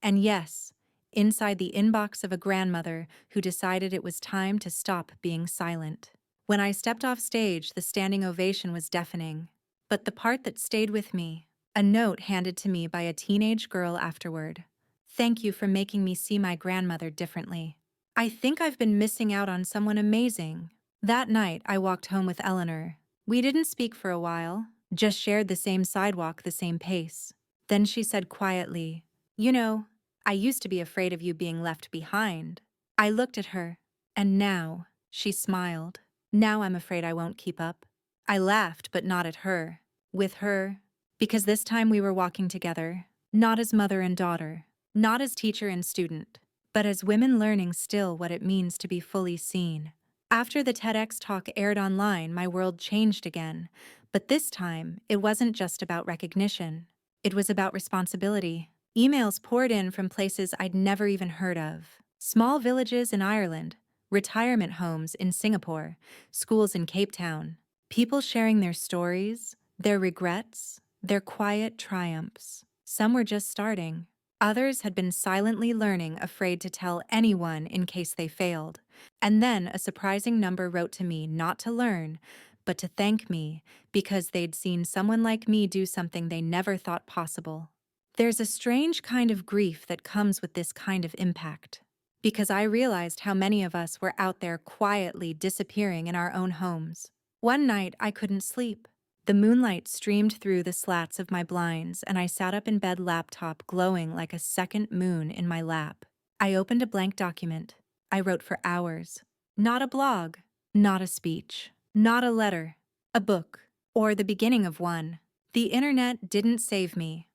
And yes, inside the inbox of a grandmother who decided it was time to stop being silent. When I stepped off stage, the standing ovation was deafening. But the part that stayed with me, a note handed to me by a teenage girl afterward. Thank you for making me see my grandmother differently. I think I've been missing out on someone amazing. That night, I walked home with Eleanor. We didn't speak for a while, just shared the same sidewalk, the same pace. Then she said quietly, you know, I used to be afraid of you being left behind. I looked at her, and now, she smiled. Now I'm afraid I won't keep up. I laughed, but not at her. With her, because this time we were walking together, not as mother and daughter, not as teacher and student, but as women learning still what it means to be fully seen. After the TEDx talk aired online, my world changed again, but this time it wasn't just about recognition. It was about responsibility. Emails poured in from places I'd never even heard of. Small villages in Ireland, retirement homes in Singapore, schools in Cape Town. People sharing their stories, their regrets, their quiet triumphs. Some were just starting. Others had been silently learning, afraid to tell anyone in case they failed. And then a surprising number wrote to me not to learn, but to thank me because they'd seen someone like me do something they never thought possible. There's a strange kind of grief that comes with this kind of impact, because I realized how many of us were out there quietly disappearing in our own homes. One night, I couldn't sleep. The moonlight streamed through the slats of my blinds, and I sat up in bed, laptop glowing like a second moon in my lap. I opened a blank document. I wrote for hours. Not a blog, not a speech, not a letter, a book, or the beginning of one. The internet didn't save me.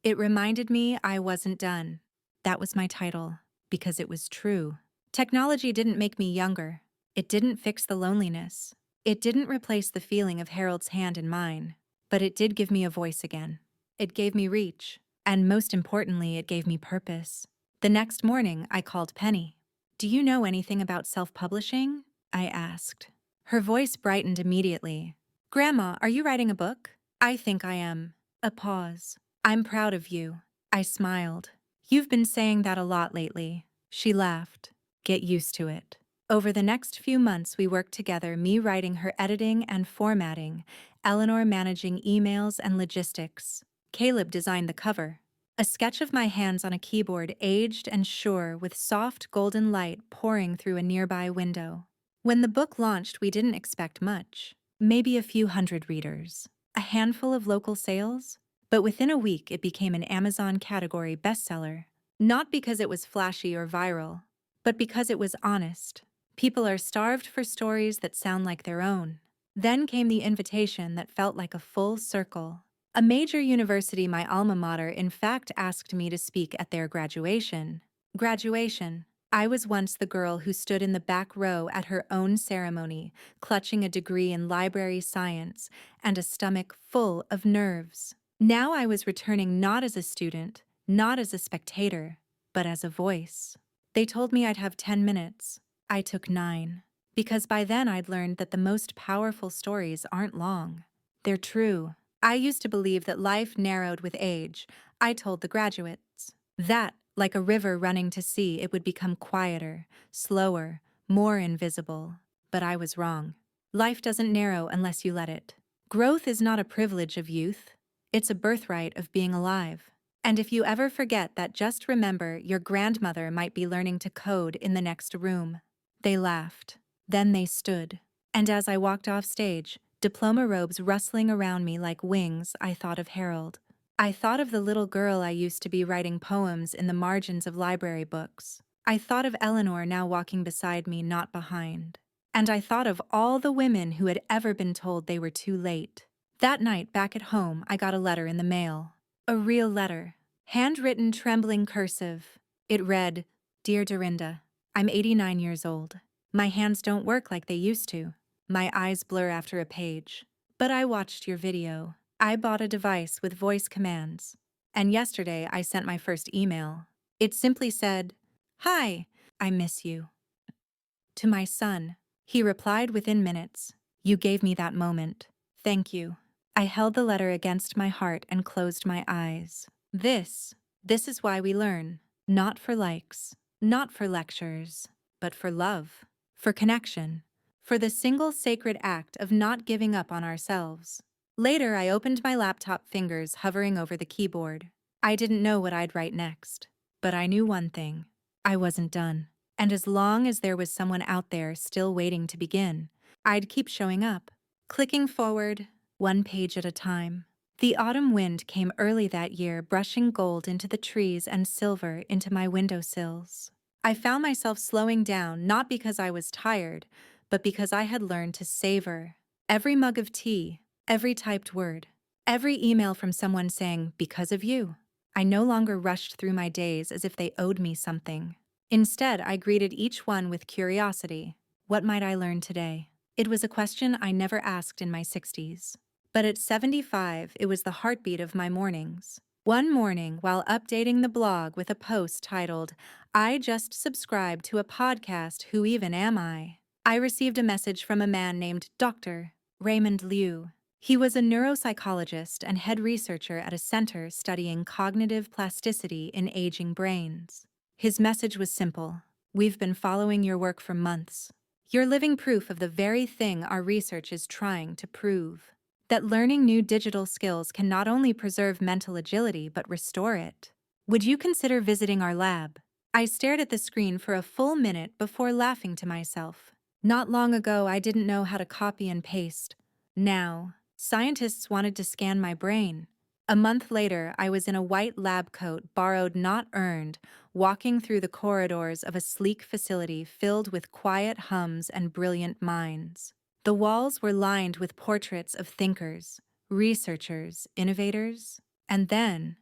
It reminded me I wasn't done. That was my title, because it was true. Technology didn't make me younger. It didn't fix the loneliness. It didn't replace the feeling of Harold's hand in mine. But it did give me a voice again. It gave me reach. And most importantly, it gave me purpose. The next morning, I called Penny. "Do you know anything about self-publishing?" I asked. Her voice brightened immediately. "Grandma, are you writing a book?" "I think I am." A pause. "I'm proud of you." I smiled. "You've been saying that a lot lately." She laughed. "Get used to it." Over the next few months, we worked together, me writing her editing and formatting, Eleanor managing emails and logistics. Caleb designed the cover. A sketch of my hands on a keyboard, aged and sure, with soft golden light pouring through a nearby window. When the book launched, we didn't expect much. Maybe a few hundred readers. A handful of local sales. But within a week, it became an Amazon category bestseller. Not because it was flashy or viral, but because it was honest. People are starved for stories that sound like their own. Then came the invitation that felt like a full circle. A major university, my alma mater, in fact asked me to speak at their graduation. Graduation. I was once the girl who stood in the back row at her own ceremony, clutching a degree in library science and a stomach full of nerves. Now I was returning not as a student, not as a spectator, but as a voice. They told me I'd have 10 minutes. I took 9. Because by then I'd learned that the most powerful stories aren't long. They're true. I used to believe that life narrowed with age. I told the graduates that, like a river running to sea, it would become quieter, slower, more invisible. But I was wrong. Life doesn't narrow unless you let it. Growth is not a privilege of youth. It's a birthright of being alive. And if you ever forget that, just remember your grandmother might be learning to code in the next room. They laughed. Then they stood. And as I walked off stage, diploma robes rustling around me like wings, I thought of Harold. I thought of the little girl I used to be writing poems in the margins of library books. I thought of Eleanor now walking beside me, not behind. And I thought of all the women who had ever been told they were too late. That night, back at home, I got a letter in the mail. A real letter. Handwritten, trembling cursive. It read, "Dear Dorinda, I'm 89 years old. My hands don't work like they used to. My eyes blur after a page. But I watched your video. I bought a device with voice commands. And yesterday I sent my first email. It simply said, 'Hi, I miss you.' To my son. He replied within minutes. 'You gave me that moment. Thank you.' I held the letter against my heart and closed my eyes. This is why we learn. Not for likes, not for lectures, but for love, for connection, for the single sacred act of not giving up on ourselves. Later, I opened my laptop, fingers hovering over the keyboard. I didn't know what I'd write next, but I knew one thing. I wasn't done. And as long as there was someone out there still waiting to begin, I'd keep showing up, clicking forward, one page at a time. The autumn wind came early that year, brushing gold into the trees and silver into my windowsills. I found myself slowing down, not because I was tired, but because I had learned to savor every mug of tea, every typed word, every email from someone saying, "Because of you." I no longer rushed through my days as if they owed me something. Instead, I greeted each one with curiosity. What might I learn today? It was a question I never asked in my 60s. But at 75, it was the heartbeat of my mornings. One morning, while updating the blog with a post titled, "I just subscribed to a podcast, who even am I received a message from a man named Dr. Raymond Liu. He was a neuropsychologist and head researcher at a center studying cognitive plasticity in aging brains. His message was simple. "We've been following your work for months. You're living proof of the very thing our research is trying to prove. That learning new digital skills can not only preserve mental agility but restore it. Would you consider visiting our lab?" I stared at the screen for a full minute before laughing to myself. Not long ago, I didn't know how to copy and paste. Now, scientists wanted to scan my brain. A month later, I was in a white lab coat, borrowed not earned, walking through the corridors of a sleek facility filled with quiet hums and brilliant minds. The walls were lined with portraits of thinkers, researchers, innovators, and then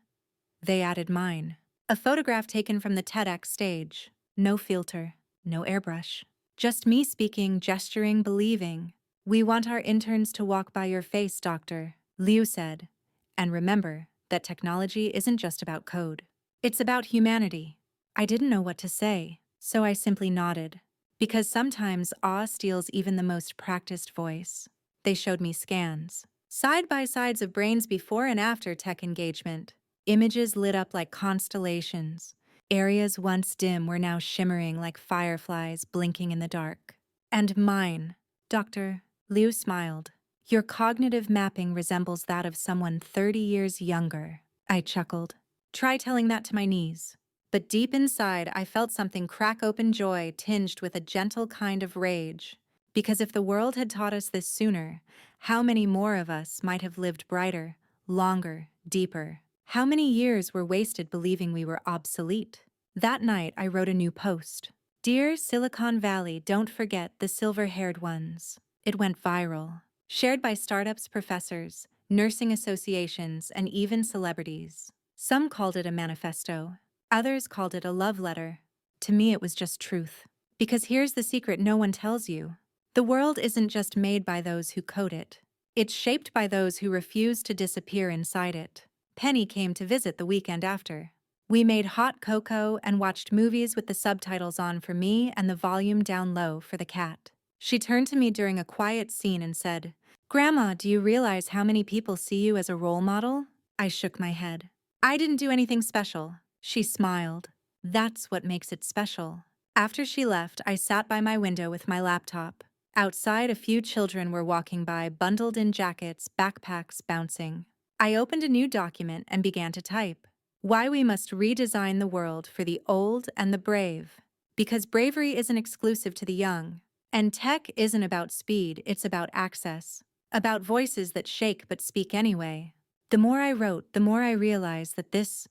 They added mine. A photograph taken from the TEDx stage. No filter, no airbrush. Just me speaking, gesturing, believing. We want our interns to walk by your face, doctor, Liu said. And remember that technology isn't just about code. It's about humanity. I didn't know what to say, so I simply nodded. Because sometimes awe steals even the most practiced voice. They showed me scans. Side-by-sides of brains before and after tech engagement. Images lit up like constellations. Areas once dim were now shimmering like fireflies blinking in the dark. And mine, Doctor, Liu smiled. Your cognitive mapping resembles that of someone 30 years younger. I chuckled. Try telling that to my knees. But deep inside, I felt something crack open joy tinged with a gentle kind of rage. Because if the world had taught us this sooner, how many more of us might have lived brighter, longer, deeper? How many years were wasted believing we were obsolete? That night, I wrote a new post. Dear Silicon Valley, don't forget the silver-haired ones. It went viral. Shared by startups, professors, nursing associations, and even celebrities. Some called it a manifesto. Others called it a love letter. To me, it was just truth. Because here's the secret no one tells you. The world isn't just made by those who code it. It's shaped by those who refuse to disappear inside it. Penny came to visit the weekend after. We made hot cocoa and watched movies with the subtitles on for me and the volume down low for the cat. She turned to me during a quiet scene and said, "Grandma, do you realize how many people see you as a role model?" I shook my head. "I didn't do anything special." She smiled. "That's what makes it special." After she left, I sat by my window with my laptop. Outside, a few children were walking by, bundled in jackets, backpacks bouncing. I opened a new document and began to type. Why we must redesign the world for the old and the brave. Because bravery isn't exclusive to the young. And tech isn't about speed, it's about access. About voices that shake but speak anyway. The more I wrote, the more I realized that this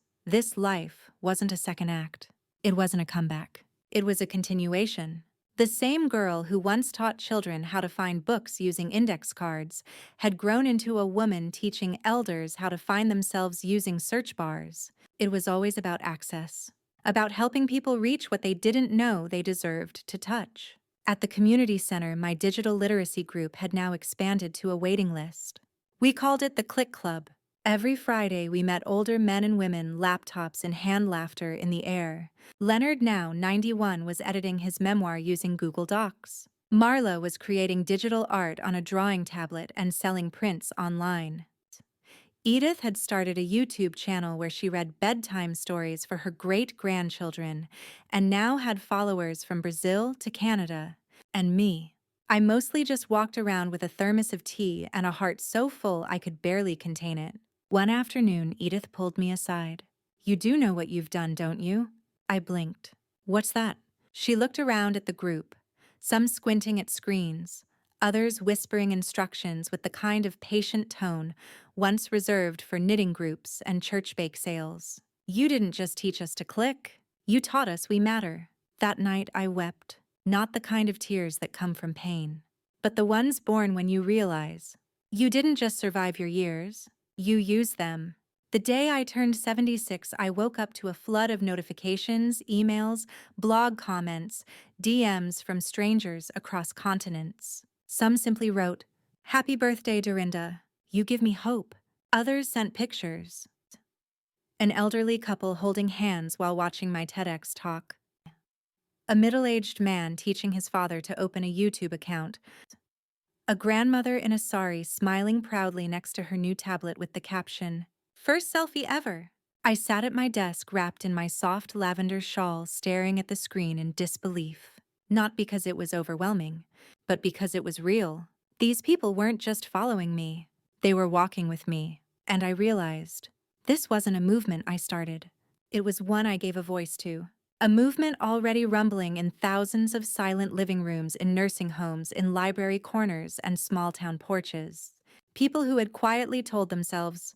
life wasn't a second act. It wasn't a comeback. It was a continuation. The same girl who once taught children how to find books using index cards had grown into a woman teaching elders how to find themselves using search bars. It was always about access. About helping people reach what they didn't know they deserved to touch. At the community center, my digital literacy group had now expanded to a waiting list. We called it the Click Club. Every Friday, we met older men and women, laptops and hand laughter in the air. Leonard, now 91, was editing his memoir using Google Docs. Marla was creating digital art on a drawing tablet and selling prints online. Edith had started a YouTube channel where she read bedtime stories for her great-grandchildren and now had followers from Brazil to Canada. And me. I mostly just walked around with a thermos of tea and a heart so full I could barely contain it. One afternoon, Edith pulled me aside. "You do know what you've done, don't you?" I blinked. "What's that?" She looked around at the group, some squinting at screens, others whispering instructions with the kind of patient tone once reserved for knitting groups and church bake sales. "You didn't just teach us to click. You taught us we matter." That night I wept, not the kind of tears that come from pain, but the ones born when you realize you didn't just survive your years, you used them. The day I turned 76, I woke up to a flood of notifications, emails, blog comments, DMs from strangers across continents. Some simply wrote, "Happy birthday, Dorinda. You give me hope." Others sent pictures. An elderly couple holding hands while watching my TEDx talk. A middle-aged man teaching his father to open a YouTube account. A grandmother in a sari smiling proudly next to her new tablet with the caption, "First selfie ever." I sat at my desk wrapped in my soft lavender shawl staring at the screen in disbelief. Not because it was overwhelming, but because it was real. These people weren't just following me. They were walking with me. And I realized, this wasn't a movement I started. It was one I gave a voice to. A movement already rumbling in thousands of silent living rooms in nursing homes, in library corners and small-town porches. People who had quietly told themselves,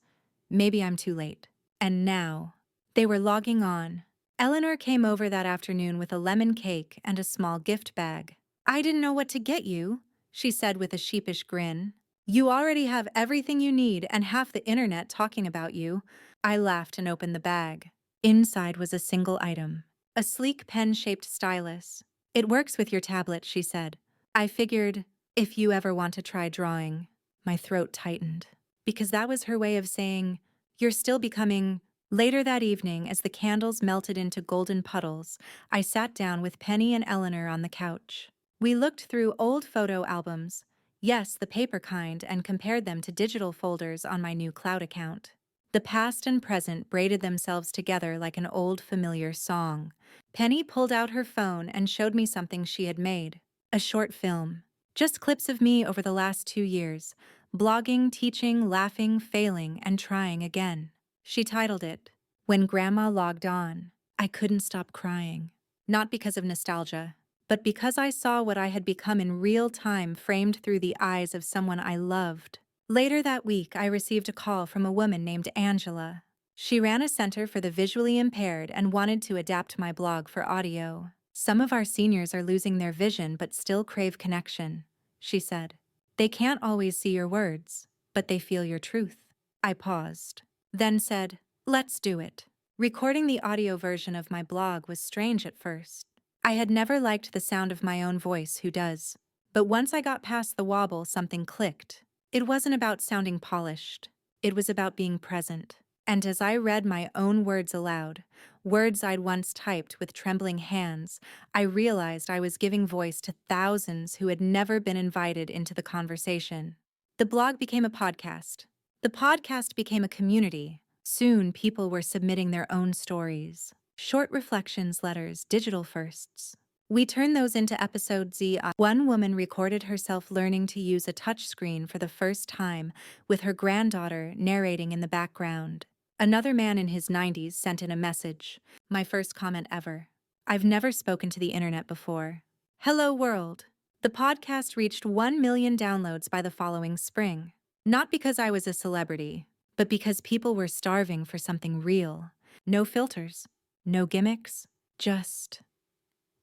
maybe I'm too late. And now, they were logging on. Eleanor came over that afternoon with a lemon cake and a small gift bag. "I didn't know what to get you," she said with a sheepish grin. You already have everything you need and half the internet talking about you. I laughed and opened the bag. Inside was a single item, a sleek pen-shaped stylus. It works with your tablet, she said. I figured, if you ever want to try drawing. My throat tightened, because that was her way of saying, you're still becoming. Later that evening, as the candles melted into golden puddles, I sat down with Penny and Eleanor on the couch. We looked through old photo albums, yes, the paper kind, and compared them to digital folders on my new cloud account. The past and present braided themselves together like an old familiar song. Penny pulled out her phone and showed me something she had made. A short film. Just clips of me over the last 2 years, blogging, teaching, laughing, failing, and trying again. She titled it, When Grandma Logged On. I couldn't stop crying. Not because of nostalgia, but because I saw what I had become in real time framed through the eyes of someone I loved. Later that week, I received a call from a woman named Angela. She ran a center for the visually impaired and wanted to adapt my blog for audio. Some of our seniors are losing their vision but still crave connection, she said. They can't always see your words, but they feel your truth. I paused, then said, let's do it. Recording the audio version of my blog was strange at first. I had never liked the sound of my own voice, who does? But once I got past the wobble, something clicked. It wasn't about sounding polished. It was about being present. And as I read my own words aloud, words I'd once typed with trembling hands, I realized I was giving voice to thousands who had never been invited into the conversation. The blog became a podcast. The podcast became a community. Soon, people were submitting their own stories. Short reflections, letters, digital firsts. We turned those into episodes. One woman recorded herself learning to use a touchscreen for the first time, with her granddaughter narrating in the background. Another man in his 90s sent in a message. My first comment ever. I've never spoken to the internet before. Hello world. The podcast reached 1 million downloads by the following spring. Not because I was a celebrity, but because people were starving for something real. No filters, no gimmicks, just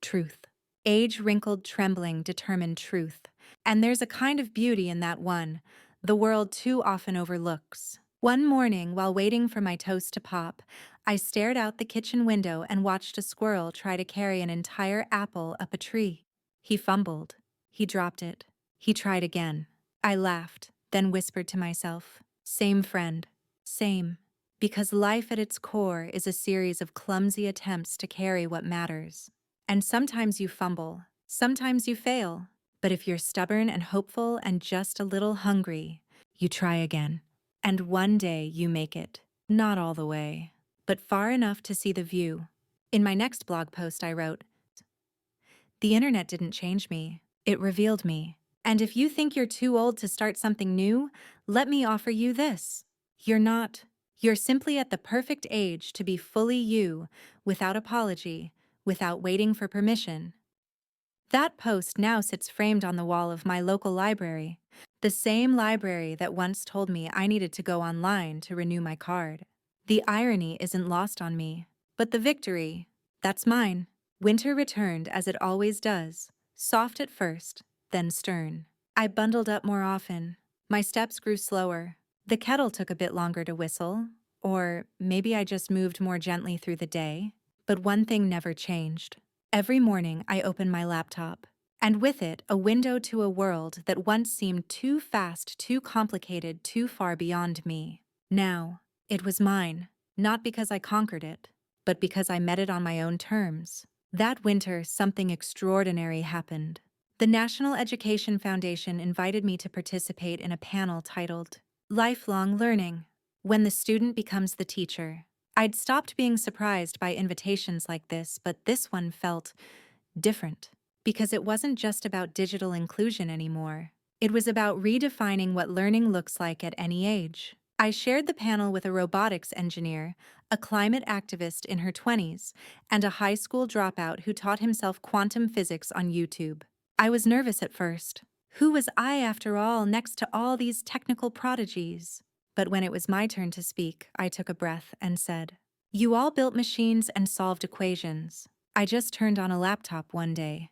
truth. Age-wrinkled, trembling, determined truth. And there's a kind of beauty in that one the world too often overlooks. One morning, while waiting for my toast to pop, I stared out the kitchen window and watched a squirrel try to carry an entire apple up a tree. He fumbled. He dropped it. He tried again. I laughed, then whispered to myself, same friend. Same. Because life at its core is a series of clumsy attempts to carry what matters. And sometimes you fumble, sometimes you fail. But if you're stubborn and hopeful and just a little hungry, you try again. And one day you make it. Not all the way, but far enough to see the view. In my next blog post I wrote, the internet didn't change me, it revealed me. And if you think you're too old to start something new, let me offer you this. You're not. You're simply at the perfect age to be fully you, without apology, without waiting for permission. That post now sits framed on the wall of my local library, the same library that once told me I needed to go online to renew my card. The irony isn't lost on me, but the victory, that's mine. Winter returned as it always does, soft at first, then stern. I bundled up more often. My steps grew slower. The kettle took a bit longer to whistle, or maybe I just moved more gently through the day. But one thing never changed. Every morning I opened my laptop, and with it a window to a world that once seemed too fast, too complicated, too far beyond me. Now, it was mine, not because I conquered it, but because I met it on my own terms. That winter, something extraordinary happened. The National Education Foundation invited me to participate in a panel titled, Lifelong Learning, When the Student Becomes the Teacher. I'd stopped being surprised by invitations like this, but this one felt different, because it wasn't just about digital inclusion anymore. It was about redefining what learning looks like at any age. I shared the panel with a robotics engineer, a climate activist in her 20s, and a high school dropout who taught himself quantum physics on YouTube. I was nervous at first. Who was I, after all, next to all these technical prodigies? But when it was my turn to speak, I took a breath and said, you all built machines and solved equations. I just turned on a laptop one day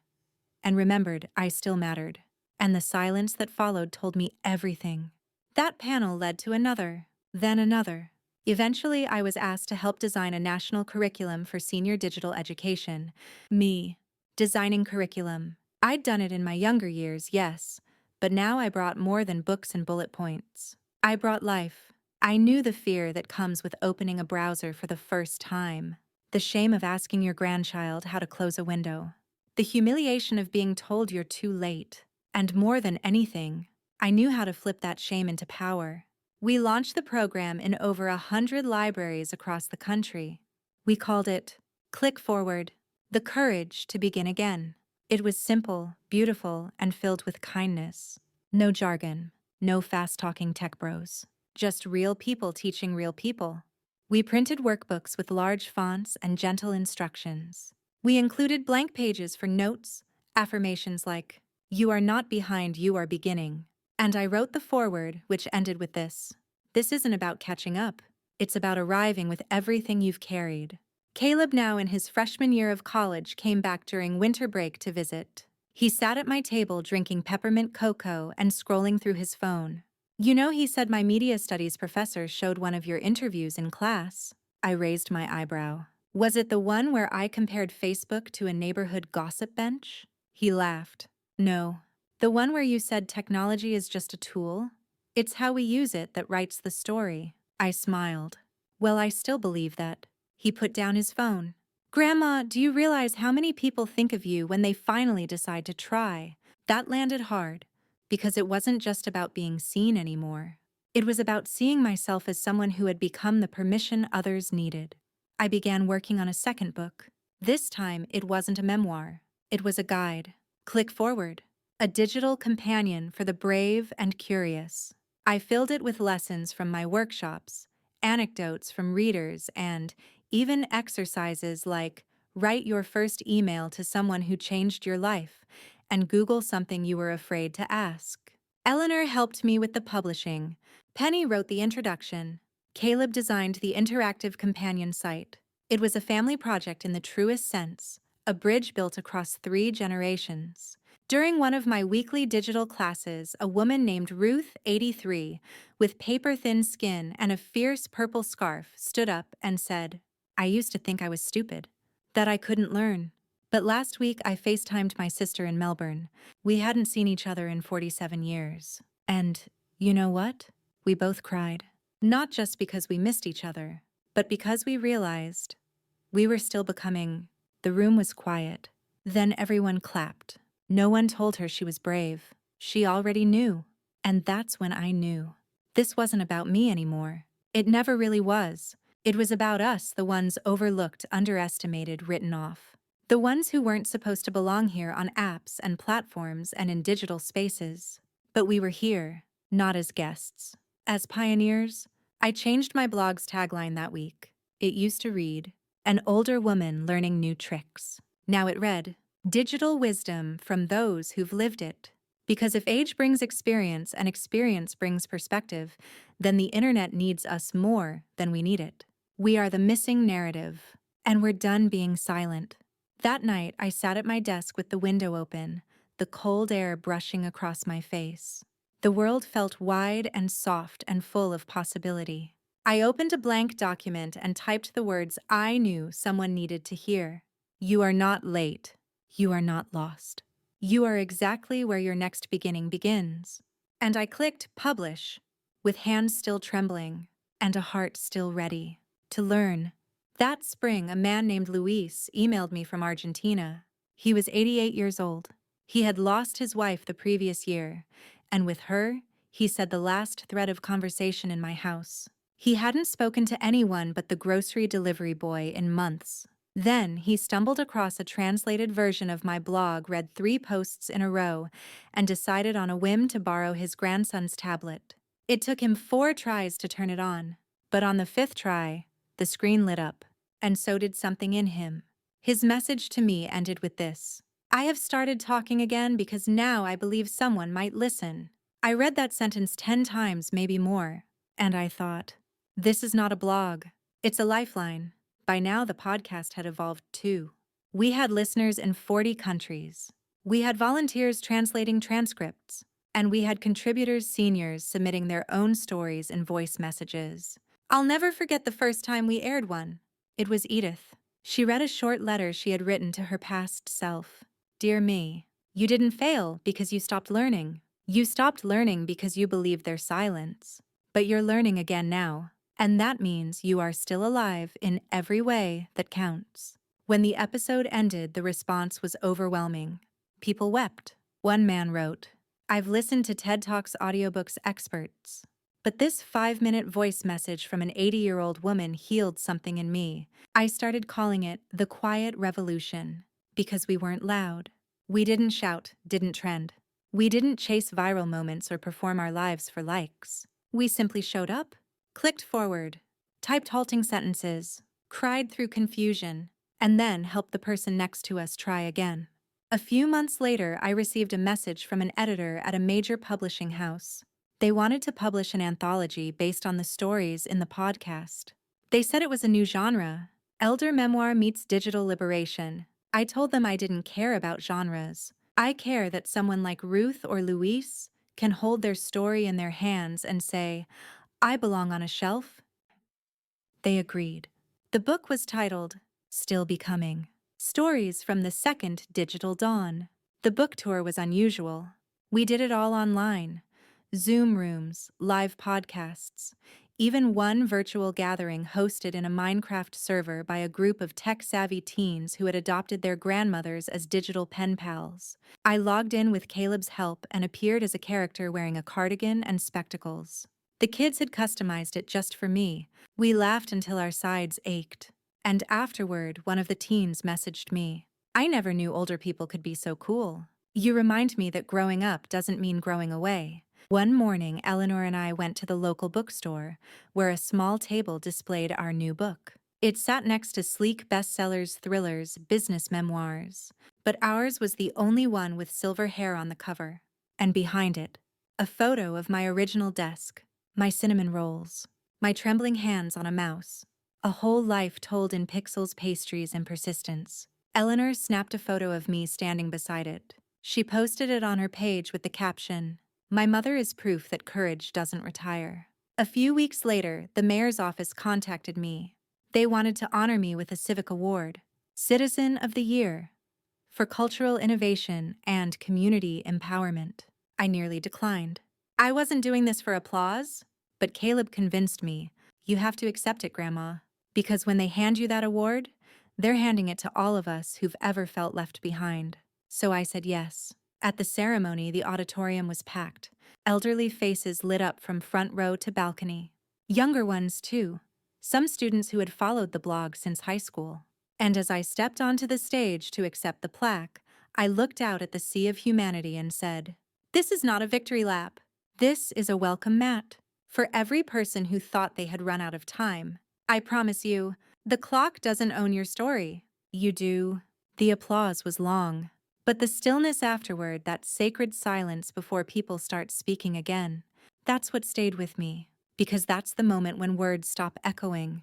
and remembered I still mattered. and the silence that followed told me everything. That panel led to another, then another. Eventually, I was asked to help design a national curriculum for senior digital education. Me, designing curriculum. I'd done it in my younger years, yes, but now I brought more than books and bullet points. I brought life. I knew the fear that comes with opening a browser for the first time, the shame of asking your grandchild how to close a window, the humiliation of being told you're too late, and more than anything, I knew how to flip that shame into power. We launched the program in over 100 libraries across the country. We called it Click Forward, the courage to begin again. It was simple, beautiful, and filled with kindness. No jargon, no fast-talking tech bros. Just real people teaching real people. We printed workbooks with large fonts and gentle instructions. We included blank pages for notes, affirmations like, "You are not behind, you are beginning." And I wrote the foreword, which ended with this: "This isn't about catching up. It's about arriving with everything you've carried." Caleb, now in his freshman year of college, came back during winter break to visit. He sat at my table drinking peppermint cocoa and scrolling through his phone. "You know, he said my media studies professor showed one of your interviews in class." I raised my eyebrow. "Was it the one where I compared Facebook to a neighborhood gossip bench?" He laughed. "No. The one where you said technology is just a tool? It's how we use it that writes the story." I smiled. "Well, I still believe that." He put down his phone. "Grandma, do you realize how many people think of you when they finally decide to try?" That landed hard, because it wasn't just about being seen anymore. It was about seeing myself as someone who had become the permission others needed. I began working on a second book. This time, it wasn't a memoir. It was a guide. Click Forward. A digital companion for the brave and curious. I filled it with lessons from my workshops, anecdotes from readers, and even exercises like write your first email to someone who changed your life and Google something you were afraid to ask. Eleanor helped me with the publishing. Penny wrote the introduction. Caleb designed the interactive companion site. It was a family project in the truest sense, a bridge built across 3 generations. During one of my weekly digital classes, a woman named Ruth, 83, with paper-thin skin and a fierce purple scarf, stood up and said, "I used to think I was stupid, that I couldn't learn. But last week I FaceTimed my sister in Melbourne. We hadn't seen each other in 47 years. And, you know what? We both cried. Not just because we missed each other, but because we realized we were still becoming." The room was quiet. Then everyone clapped. No one told her she was brave. She already knew. And that's when I knew. This wasn't about me anymore. It never really was. It was about us, the ones overlooked, underestimated, written off. The ones who weren't supposed to belong here on apps and platforms and in digital spaces. But we were here, not as guests. As pioneers. I changed my blog's tagline that week. It used to read, "An older woman learning new tricks." Now it read, "Digital wisdom from those who've lived it." Because if age brings experience and experience brings perspective, then the internet needs us more than we need it. We are the missing narrative, and we're done being silent. That night, I sat at my desk with the window open, the cold air brushing across my face. The world felt wide and soft and full of possibility. I opened a blank document and typed the words I knew someone needed to hear. You are not late. You are not lost. You are exactly where your next beginning begins. And I clicked publish, with hands still trembling and a heart still ready to learn. That spring, a man named Luis emailed me from Argentina. He was 88 years old. He had lost his wife the previous year, and with her, he said the last thread of conversation in my house. He hadn't spoken to anyone but the grocery delivery boy in months. Then he stumbled across a translated version of my blog, read 3 posts in a row, and decided on a whim to borrow his grandson's tablet. It took him 4 tries to turn it on, but on the 5th try, the screen lit up, and so did something in him. His message to me ended with this: I have started talking again because now I believe someone might listen. I read that sentence 10 times, maybe more, and I thought, this is not a blog, it's a lifeline. By now, the podcast had evolved too. We had listeners in 40 countries. We had volunteers translating transcripts, and we had contributors seniors submitting their own stories and voice messages. I'll never forget the first time we aired one. It was Edith. She read a short letter she had written to her past self. Dear me, you didn't fail because you stopped learning. You stopped learning because you believed their silence. But you're learning again now, and that means you are still alive in every way that counts. When the episode ended, the response was overwhelming. People wept. One man wrote, I've listened to TED Talks audiobooks experts, but this 5-minute voice message from an 80-year-old woman healed something in me. I started calling it the quiet revolution because we weren't loud. We didn't shout, didn't trend. We didn't chase viral moments or perform our lives for likes. We simply showed up, clicked forward, typed halting sentences, cried through confusion, and then helped the person next to us try again. A few months later, I received a message from an editor at a major publishing house. They wanted to publish an anthology based on the stories in the podcast. They said it was a new genre, elder memoir meets digital liberation. I told them I didn't care about genres. I care that someone like Ruth or Louise can hold their story in their hands and say, I belong on a shelf. They agreed. The book was titled, Still Becoming. Stories from the Second Digital Dawn. The book tour was unusual. We did it all online. Zoom rooms, live podcasts, even one virtual gathering hosted in a Minecraft server by a group of tech-savvy teens who had adopted their grandmothers as digital pen pals. I logged in with Caleb's help and appeared as a character wearing a cardigan and spectacles. The kids had customized it just for me. We laughed until our sides ached. And afterward, one of the teens messaged me. I never knew older people could be so cool. You remind me that growing up doesn't mean growing away. One morning, Eleanor and I went to the local bookstore, where a small table displayed our new book. It sat next to sleek bestsellers, thrillers, business memoirs. But ours was the only one with silver hair on the cover. And behind it, a photo of my original desk, my cinnamon rolls, my trembling hands on a mouse. A whole life told in pixels, pastries, and persistence. Eleanor snapped a photo of me standing beside it. She posted it on her page with the caption, My mother is proof that courage doesn't retire. A few weeks later, the mayor's office contacted me. They wanted to honor me with a civic award, Citizen of the Year, for cultural innovation and community empowerment. I nearly declined. I wasn't doing this for applause, but Caleb convinced me, you have to accept it, Grandma. Because when they hand you that award, they're handing it to all of us who've ever felt left behind. So I said yes. At the ceremony, the auditorium was packed. Elderly faces lit up from front row to balcony. Younger ones, too. Some students who had followed the blog since high school. And as I stepped onto the stage to accept the plaque, I looked out at the sea of humanity and said, This is not a victory lap. This is a welcome mat. For every person who thought they had run out of time, I promise you, the clock doesn't own your story. You do. The applause was long. But the stillness afterward, that sacred silence before people start speaking again, that's what stayed with me. Because that's the moment when words stop echoing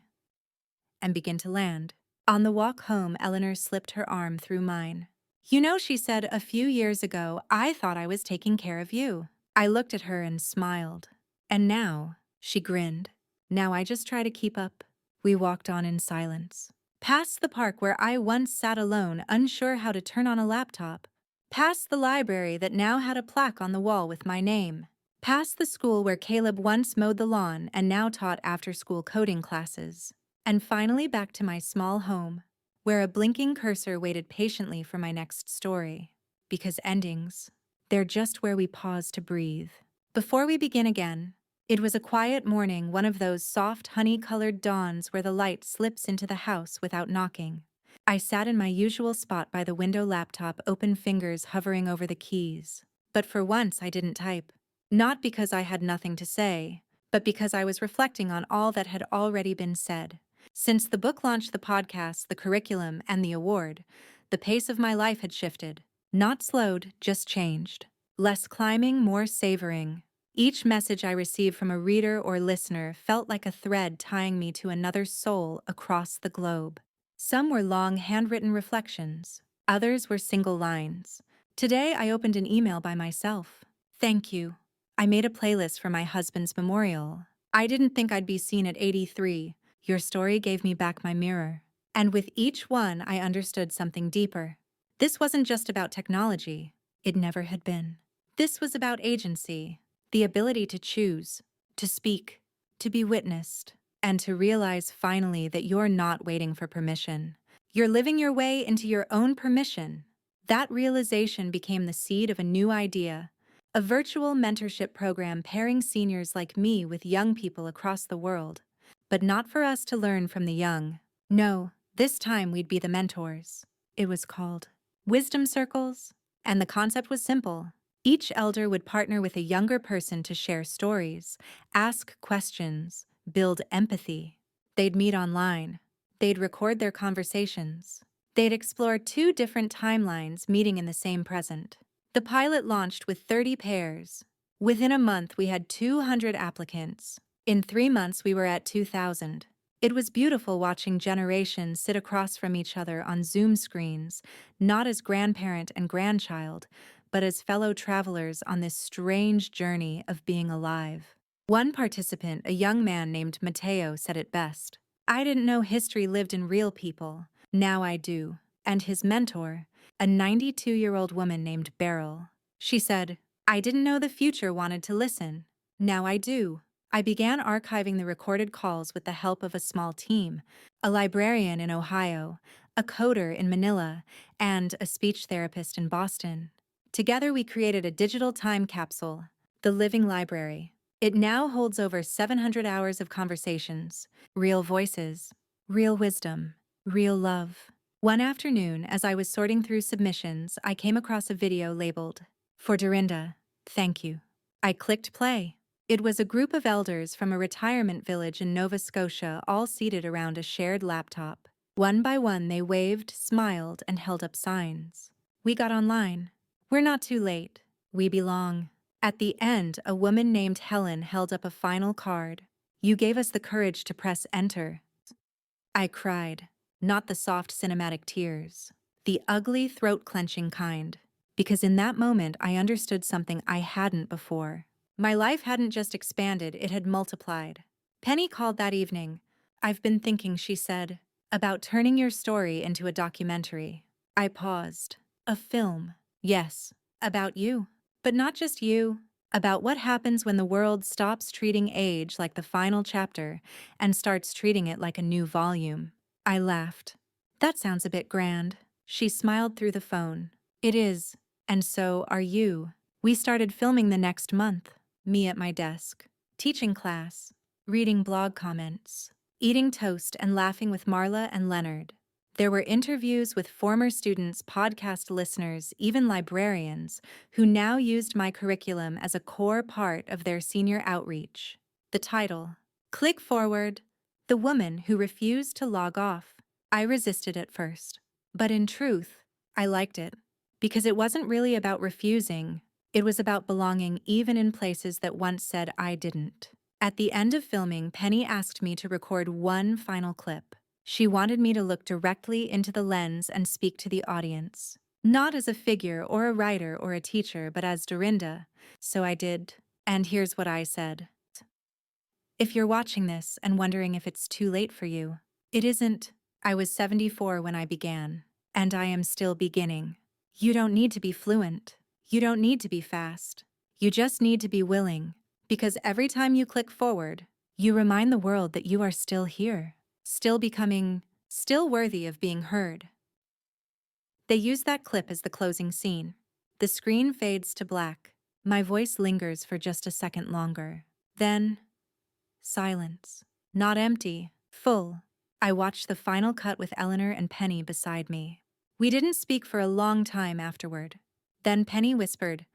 and begin to land. On the walk home, Eleanor slipped her arm through mine. You know, she said, a few years ago, I thought I was taking care of you. I looked at her and smiled. And now, she grinned. Now I just try to keep up. We walked on in silence. Past the park where I once sat alone, unsure how to turn on a laptop. Past the library that now had a plaque on the wall with my name. Past the school where Caleb once mowed the lawn and now taught after-school coding classes. And finally back to my small home, where a blinking cursor waited patiently for my next story. Because endings, they're just where we pause to breathe. Before we begin again, it was a quiet morning, one of those soft, honey-colored dawns where the light slips into the house without knocking. I sat in my usual spot by the window laptop, open fingers hovering over the keys. But for once, I didn't type. Not because I had nothing to say, but because I was reflecting on all that had already been said. Since the book launched, the podcast, the curriculum, and the award, the pace of my life had shifted. Not slowed, just changed. Less climbing, more savoring. Each message I received from a reader or listener felt like a thread tying me to another soul across the globe. Some were long, handwritten reflections. Others were single lines, Today, I opened an email by myself. Thank you. I made a playlist for my husband's memorial. I didn't think I'd be seen at 83. Your story gave me back my mirror. And with each one, I understood something deeper. This wasn't just about technology. It never had been. This was about agency, the ability to choose, to speak, to be witnessed, and to realize finally that you're not waiting for permission. You're living your way into your own permission. That realization became the seed of a new idea, a virtual mentorship program pairing seniors like me with young people across the world. But not for us to learn from the young. No, this time we'd be the mentors. It was called Wisdom Circles, and the concept was simple. Each elder would partner with a younger person to share stories, ask questions, build empathy. They'd meet online. They'd record their conversations. They'd explore two different timelines meeting in the same present. The pilot launched with 30 pairs. Within a month, we had 200 applicants. In 3 months, we were at 2,000. It was beautiful watching generations sit across from each other on Zoom screens, not as grandparent and grandchild, but as fellow travelers on this strange journey of being alive. One participant, a young man named Matteo, said it best. I didn't know history lived in real people. Now I do. And his mentor, a 92-year-old woman named Beryl. She said, I didn't know the future wanted to listen. Now I do. I began archiving the recorded calls with the help of a small team, a librarian in Ohio, a coder in Manila, and a speech therapist in Boston. Together we created a digital time capsule, the Living Library. It now holds over 700 hours of conversations, real voices, real wisdom, real love. One afternoon, as I was sorting through submissions, I came across a video labeled, For Dorinda, Thank You. I clicked play. It was a group of elders from a retirement village in Nova Scotia, all seated around a shared laptop. One by one, they waved, smiled, and held up signs. We got online. We're not too late. We belong. At the end, a woman named Helen held up a final card. You gave us the courage to press enter. I cried. Not the soft cinematic tears. The ugly, throat-clenching kind. Because in that moment, I understood something I hadn't before. My life hadn't just expanded, it had multiplied. Penny called that evening. I've been thinking, she said, about turning your story into a documentary. I paused. A film. Yes, about you. But not just you. About what happens when the world stops treating age like the final chapter and starts treating it like a new volume. I laughed. That sounds a bit grand. She smiled through the phone. It is. And so are you. We started filming the next month. Me at my desk, teaching class, reading blog comments, eating toast and laughing with Marla and Leonard. There were interviews with former students, podcast listeners, even librarians, who now used my curriculum as a core part of their senior outreach. The title, Click Forward, The Woman Who Refused to Log Off. I resisted at first, but in truth, I liked it, because it wasn't really about refusing. It was about belonging even in places that once said I didn't. At the end of filming, Penny asked me to record one final clip. She wanted me to look directly into the lens and speak to the audience. Not as a figure or a writer or a teacher, but as Dorinda. So I did. And here's what I said. If you're watching this and wondering if it's too late for you, it isn't. I was 74 when I began, and I am still beginning. You don't need to be fluent. You don't need to be fast. You just need to be willing, because every time you click forward, you remind the world that you are still here, still becoming, still worthy of being heard. They use that clip as the closing scene. The screen fades to black. My voice lingers for just a second longer. Then, silence. Not empty, full. I watched the final cut with Eleanor and Penny beside me. We didn't speak for a long time afterward. Then Penny whispered,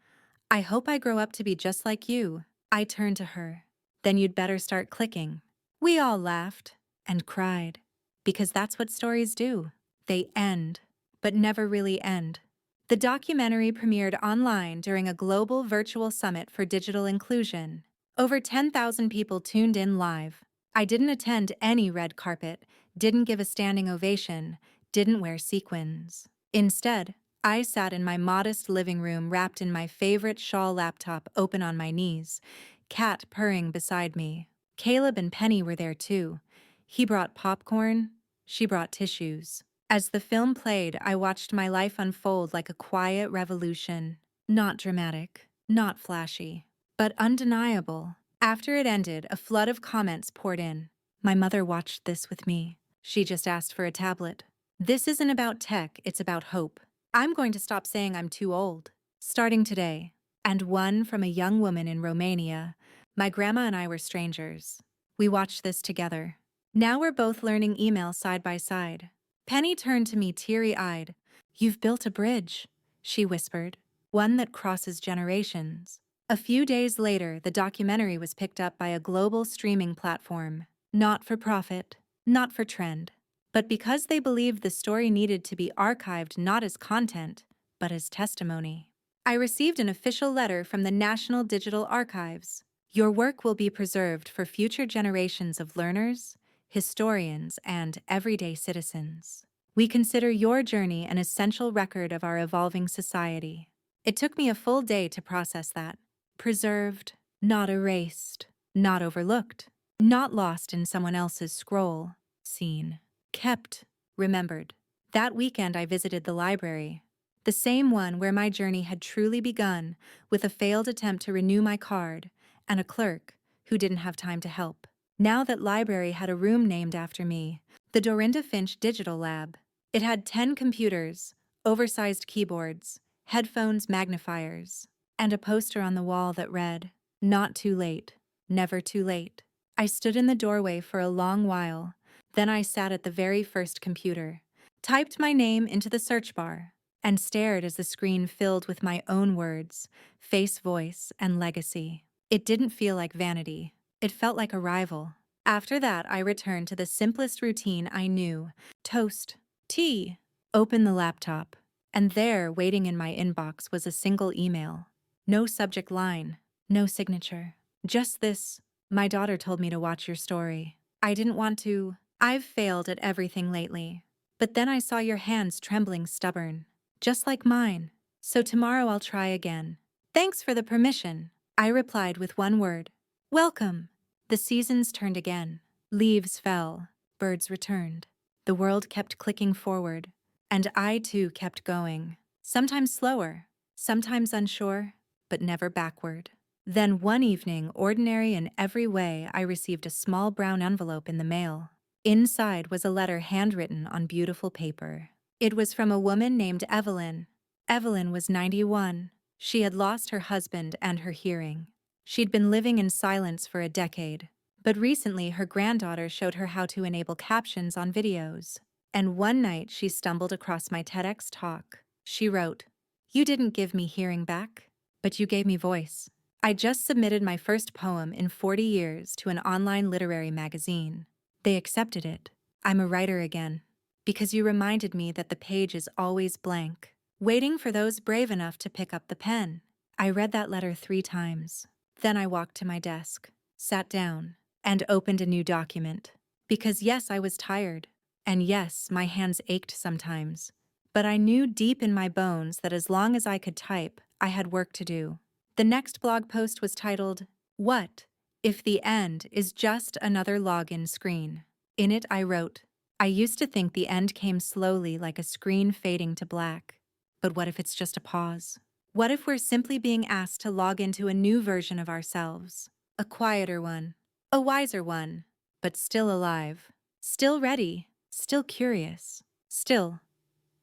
I hope I grow up to be just like you. I turned to her. Then you'd better start clicking. We all laughed and cried, because that's what stories do. They end, but never really end. The documentary premiered online during a global virtual summit for digital inclusion. Over 10,000 people tuned in live. I didn't attend any red carpet, didn't give a standing ovation, didn't wear sequins. Instead, I sat in my modest living room wrapped in my favorite shawl, laptop open on my knees, cat purring beside me. Caleb and Penny were there too. He brought popcorn, she brought tissues. As the film played, I watched my life unfold like a quiet revolution. Not dramatic, not flashy, but undeniable. After it ended, a flood of comments poured in. My mother watched this with me. She just asked for a tablet. This isn't about tech, it's about hope. I'm going to stop saying I'm too old. Starting today. And one from a young woman in Romania. My grandma and I were strangers. We watched this together. Now we're both learning email side by side. Penny turned to me teary-eyed. "You've built a bridge," she whispered. "One that crosses generations." A few days later, the documentary was picked up by a global streaming platform. Not for profit, not for trend, but because they believed the story needed to be archived not as content, but as testimony. I received an official letter from the National Digital Archives. "Your work will be preserved for future generations of learners, historians, and everyday citizens. We consider your journey an essential record of our evolving society." It took me a full day to process that. Preserved, not erased, not overlooked, not lost in someone else's scroll. Seen, kept, remembered. That weekend I visited the library, the same one where my journey had truly begun, with a failed attempt to renew my card and a clerk who didn't have time to help. Now that library had a room named after me, the Dorinda Finch Digital Lab. It had 10 computers, oversized keyboards, headphones, magnifiers, and a poster on the wall that read, "Not too late, never too late." I stood in the doorway for a long while. Then I sat at the very first computer, typed my name into the search bar, and stared as the screen filled with my own words, face, voice, and legacy. It didn't feel like vanity. It felt like arrival. After that, I returned to the simplest routine I knew: toast, tea, open the laptop, and there, waiting in my inbox, was a single email. No subject line, no signature. Just this: "My daughter told me to watch your story." I didn't want to. I've failed at everything lately. But then I saw your hands trembling, stubborn, just like mine. "So tomorrow I'll try again. Thanks for the permission," I replied with one word: "Welcome." The seasons turned again. Leaves fell. Birds returned. The world kept clicking forward. And I too kept going. Sometimes slower, sometimes unsure, but never backward. Then one evening, ordinary in every way, I received a small brown envelope in the mail. Inside was a letter handwritten on beautiful paper. It was from a woman named Evelyn. Evelyn was 91. She had lost her husband and her hearing. She'd been living in silence for a decade. But recently her granddaughter showed her how to enable captions on videos. And one night she stumbled across my TEDx talk. She wrote, "You didn't give me hearing back, but you gave me voice." I just submitted my first poem in 40 years to an online literary magazine. They accepted it. I'm a writer again. Because you reminded me that the page is always blank, waiting for those brave enough to pick up the pen. I read that letter 3 times. Then I walked to my desk, sat down, and opened a new document. Because yes, I was tired. And yes, my hands ached sometimes. But I knew deep in my bones that as long as I could type, I had work to do. The next blog post was titled, "What if the end is just another login screen?" In it I wrote, "I used to think the end came slowly like a screen fading to black. But what if it's just a pause? What if we're simply being asked to log into a new version of ourselves? A quieter one, a wiser one, but still alive, still ready, still curious, still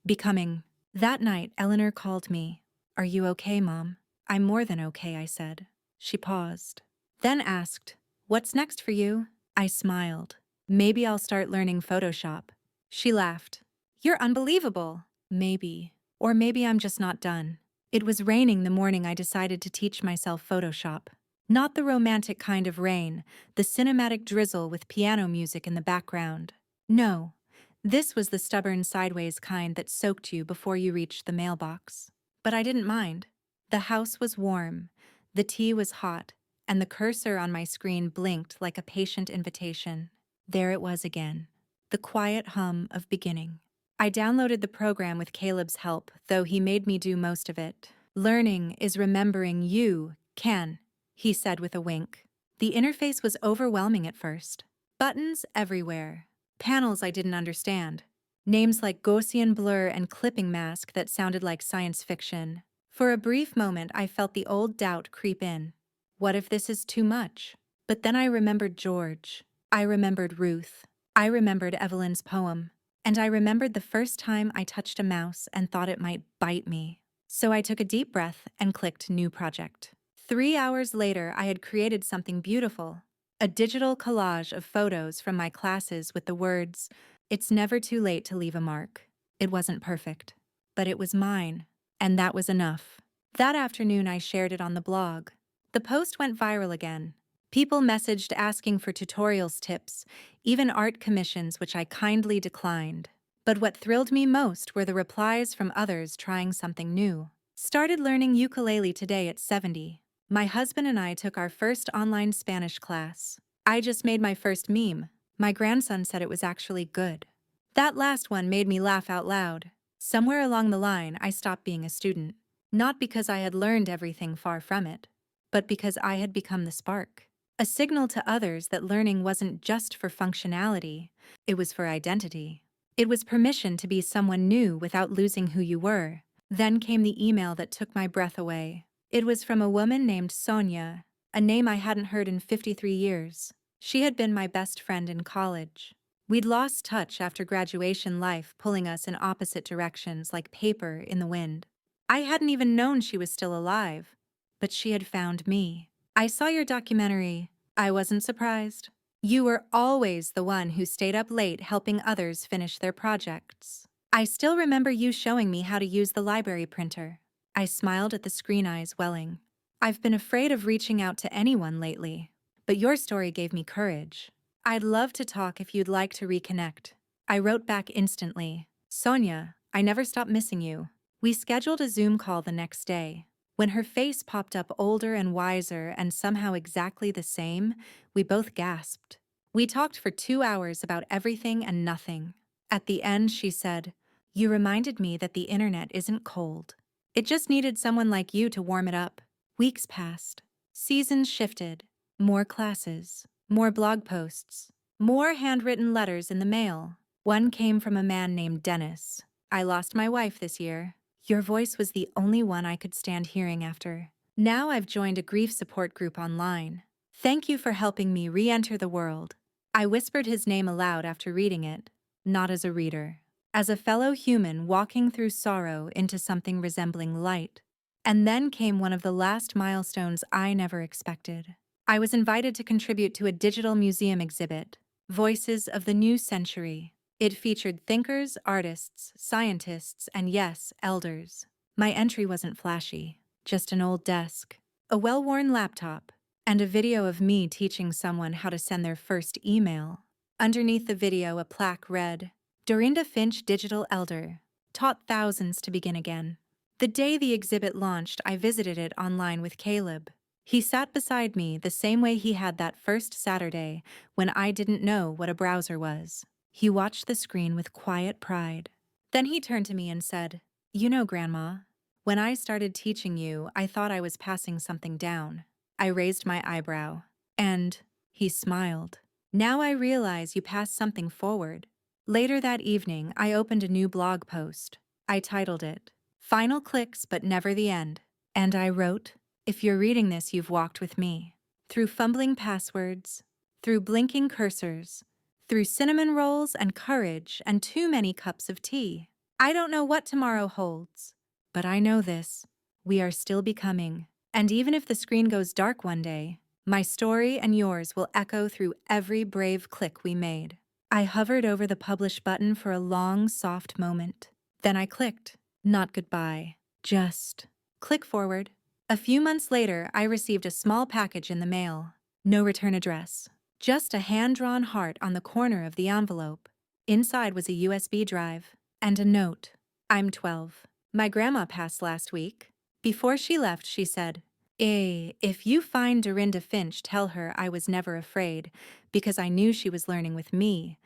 becoming." That night, Eleanor called me. "Are you okay, Mom?" "I'm more than okay," I said. She paused, then asked, "What's next for you?" I smiled. "Maybe I'll start learning Photoshop." She laughed. "You're unbelievable." Maybe. Or maybe I'm just not done. It was raining the morning I decided to teach myself Photoshop. Not the romantic kind of rain, the cinematic drizzle with piano music in the background. No, this was the stubborn sideways kind that soaked you before you reached the mailbox. But I didn't mind. The house was warm, the tea was hot, and the cursor on my screen blinked like a patient invitation. There it was again, the quiet hum of beginning. I downloaded the program with Caleb's help, though he made me do most of it. Learning is remembering you can, he said with a wink. The interface was overwhelming at first. Buttons everywhere. Panels I didn't understand. Names like Gaussian blur and clipping mask that sounded like science fiction. For a brief moment, I felt the old doubt creep in. What if this is too much? But then I remembered George. I remembered Ruth. I remembered Evelyn's poem. And I remembered the first time I touched a mouse and thought it might bite me. So I took a deep breath and clicked New Project. 3 hours later, I had created something beautiful. A digital collage of photos from my classes with the words, "It's never too late to leave a mark." It wasn't perfect, but it was mine, and that was enough. That afternoon, I shared it on the blog. The post went viral again. People messaged asking for tutorials tips, even art commissions, which I kindly declined. But what thrilled me most were the replies from others trying something new. Started learning ukulele today at 70. My husband and I took our first online Spanish class. I just made my first meme. My grandson said it was actually good. That last one made me laugh out loud. Somewhere along the line, I stopped being a student. Not because I had learned everything, far from it, but because I had become the spark. A signal to others that learning wasn't just for functionality, it was for identity. It was permission to be someone new without losing who you were. Then came the email that took my breath away. It was from a woman named Sonia, a name I hadn't heard in 53 years. She had been my best friend in college. We'd lost touch after graduation, life pulling us in opposite directions like paper in the wind. I hadn't even known she was still alive, but she had found me. "I saw your documentary." I wasn't surprised. You were always the one who stayed up late helping others finish their projects. I still remember you showing me how to use the library printer. I smiled at the screen, eyes welling. I've been afraid of reaching out to anyone lately, but your story gave me courage. "I'd love to talk if you'd like to reconnect." I wrote back instantly. "Sonia, I never stop missing you." We scheduled a Zoom call the next day. When her face popped up older and wiser and somehow exactly the same, we both gasped. We talked for 2 hours about everything and nothing. At the end, she said, "You reminded me that the internet isn't cold. It just needed someone like you to warm it up." Weeks passed. Seasons shifted. More classes. More blog posts. More handwritten letters in the mail. One came from a man named Dennis. "I lost my wife this year. Your voice was the only one I could stand hearing after. Now I've joined a grief support group online. Thank you for helping me re-enter the world." I whispered his name aloud after reading it, not as a reader, as a fellow human walking through sorrow into something resembling light. And then came one of the last milestones I never expected. I was invited to contribute to a digital museum exhibit, Voices of the New Century. It featured thinkers, artists, scientists, and yes, elders. My entry wasn't flashy, just an old desk, a well-worn laptop, and a video of me teaching someone how to send their first email. Underneath the video, a plaque read, "Dorinda Finch, Digital Elder, taught thousands to begin again." The day the exhibit launched, I visited it online with Caleb. He sat beside me the same way he had that first Saturday when I didn't know what a browser was. He watched the screen with quiet pride. Then he turned to me and said, "You know, Grandma, when I started teaching you, I thought I was passing something down." I raised my eyebrow. "And," he smiled, "now I realize you passed something forward." Later that evening, I opened a new blog post. I titled it, "Final Clicks But Never the End." And I wrote, "If you're reading this, you've walked with me. Through fumbling passwords, through blinking cursors, through cinnamon rolls and courage and too many cups of tea. I don't know what tomorrow holds, but I know this: we are still becoming. And even if the screen goes dark one day, my story and yours will echo through every brave click we made." I hovered over the publish button for a long, soft moment. Then I clicked. Not goodbye, just click forward. A few months later, I received a small package in the mail. No return address. Just a hand-drawn heart on the corner of the envelope. Inside was a USB drive and a note. "I'm 12. My grandma passed last week. Before she left, she said, if you find Dorinda Finch, tell her I was never afraid, because I knew she was learning with me.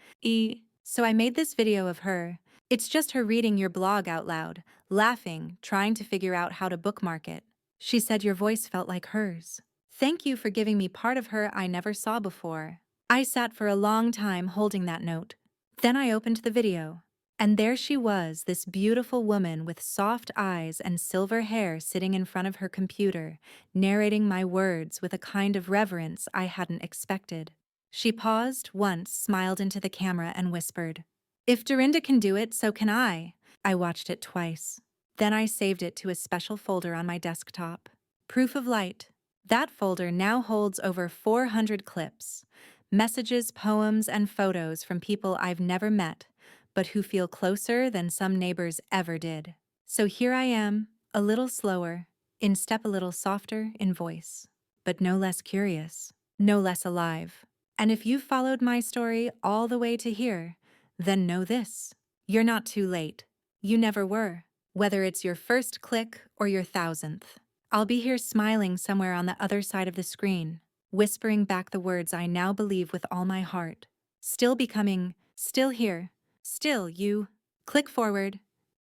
So I made this video of her, It's just her reading your blog out loud, laughing, trying to figure out how to bookmark it. She said your voice felt like hers. Thank you for giving me part of her I never saw before. I sat for a long time holding that note. Then I opened the video. And there she was, this beautiful woman with soft eyes and silver hair sitting in front of her computer, narrating my words with a kind of reverence I hadn't expected. She paused once, smiled into the camera, and whispered, "If Dorinda can do it, so can I." I watched it twice. Then I saved it to a special folder on my desktop. Proof of light. That folder now holds over 400 clips, messages, poems, and photos from people I've never met, but who feel closer than some neighbors ever did. So here I am, a little slower, in step, a little softer in voice, but no less curious, no less alive. And if you've followed my story all the way to here, then know this: you're not too late. You never were. Whether it's your first click or your thousandth, I'll be here smiling somewhere on the other side of the screen, whispering back the words I now believe with all my heart. Still becoming, still here, still you. Click forward.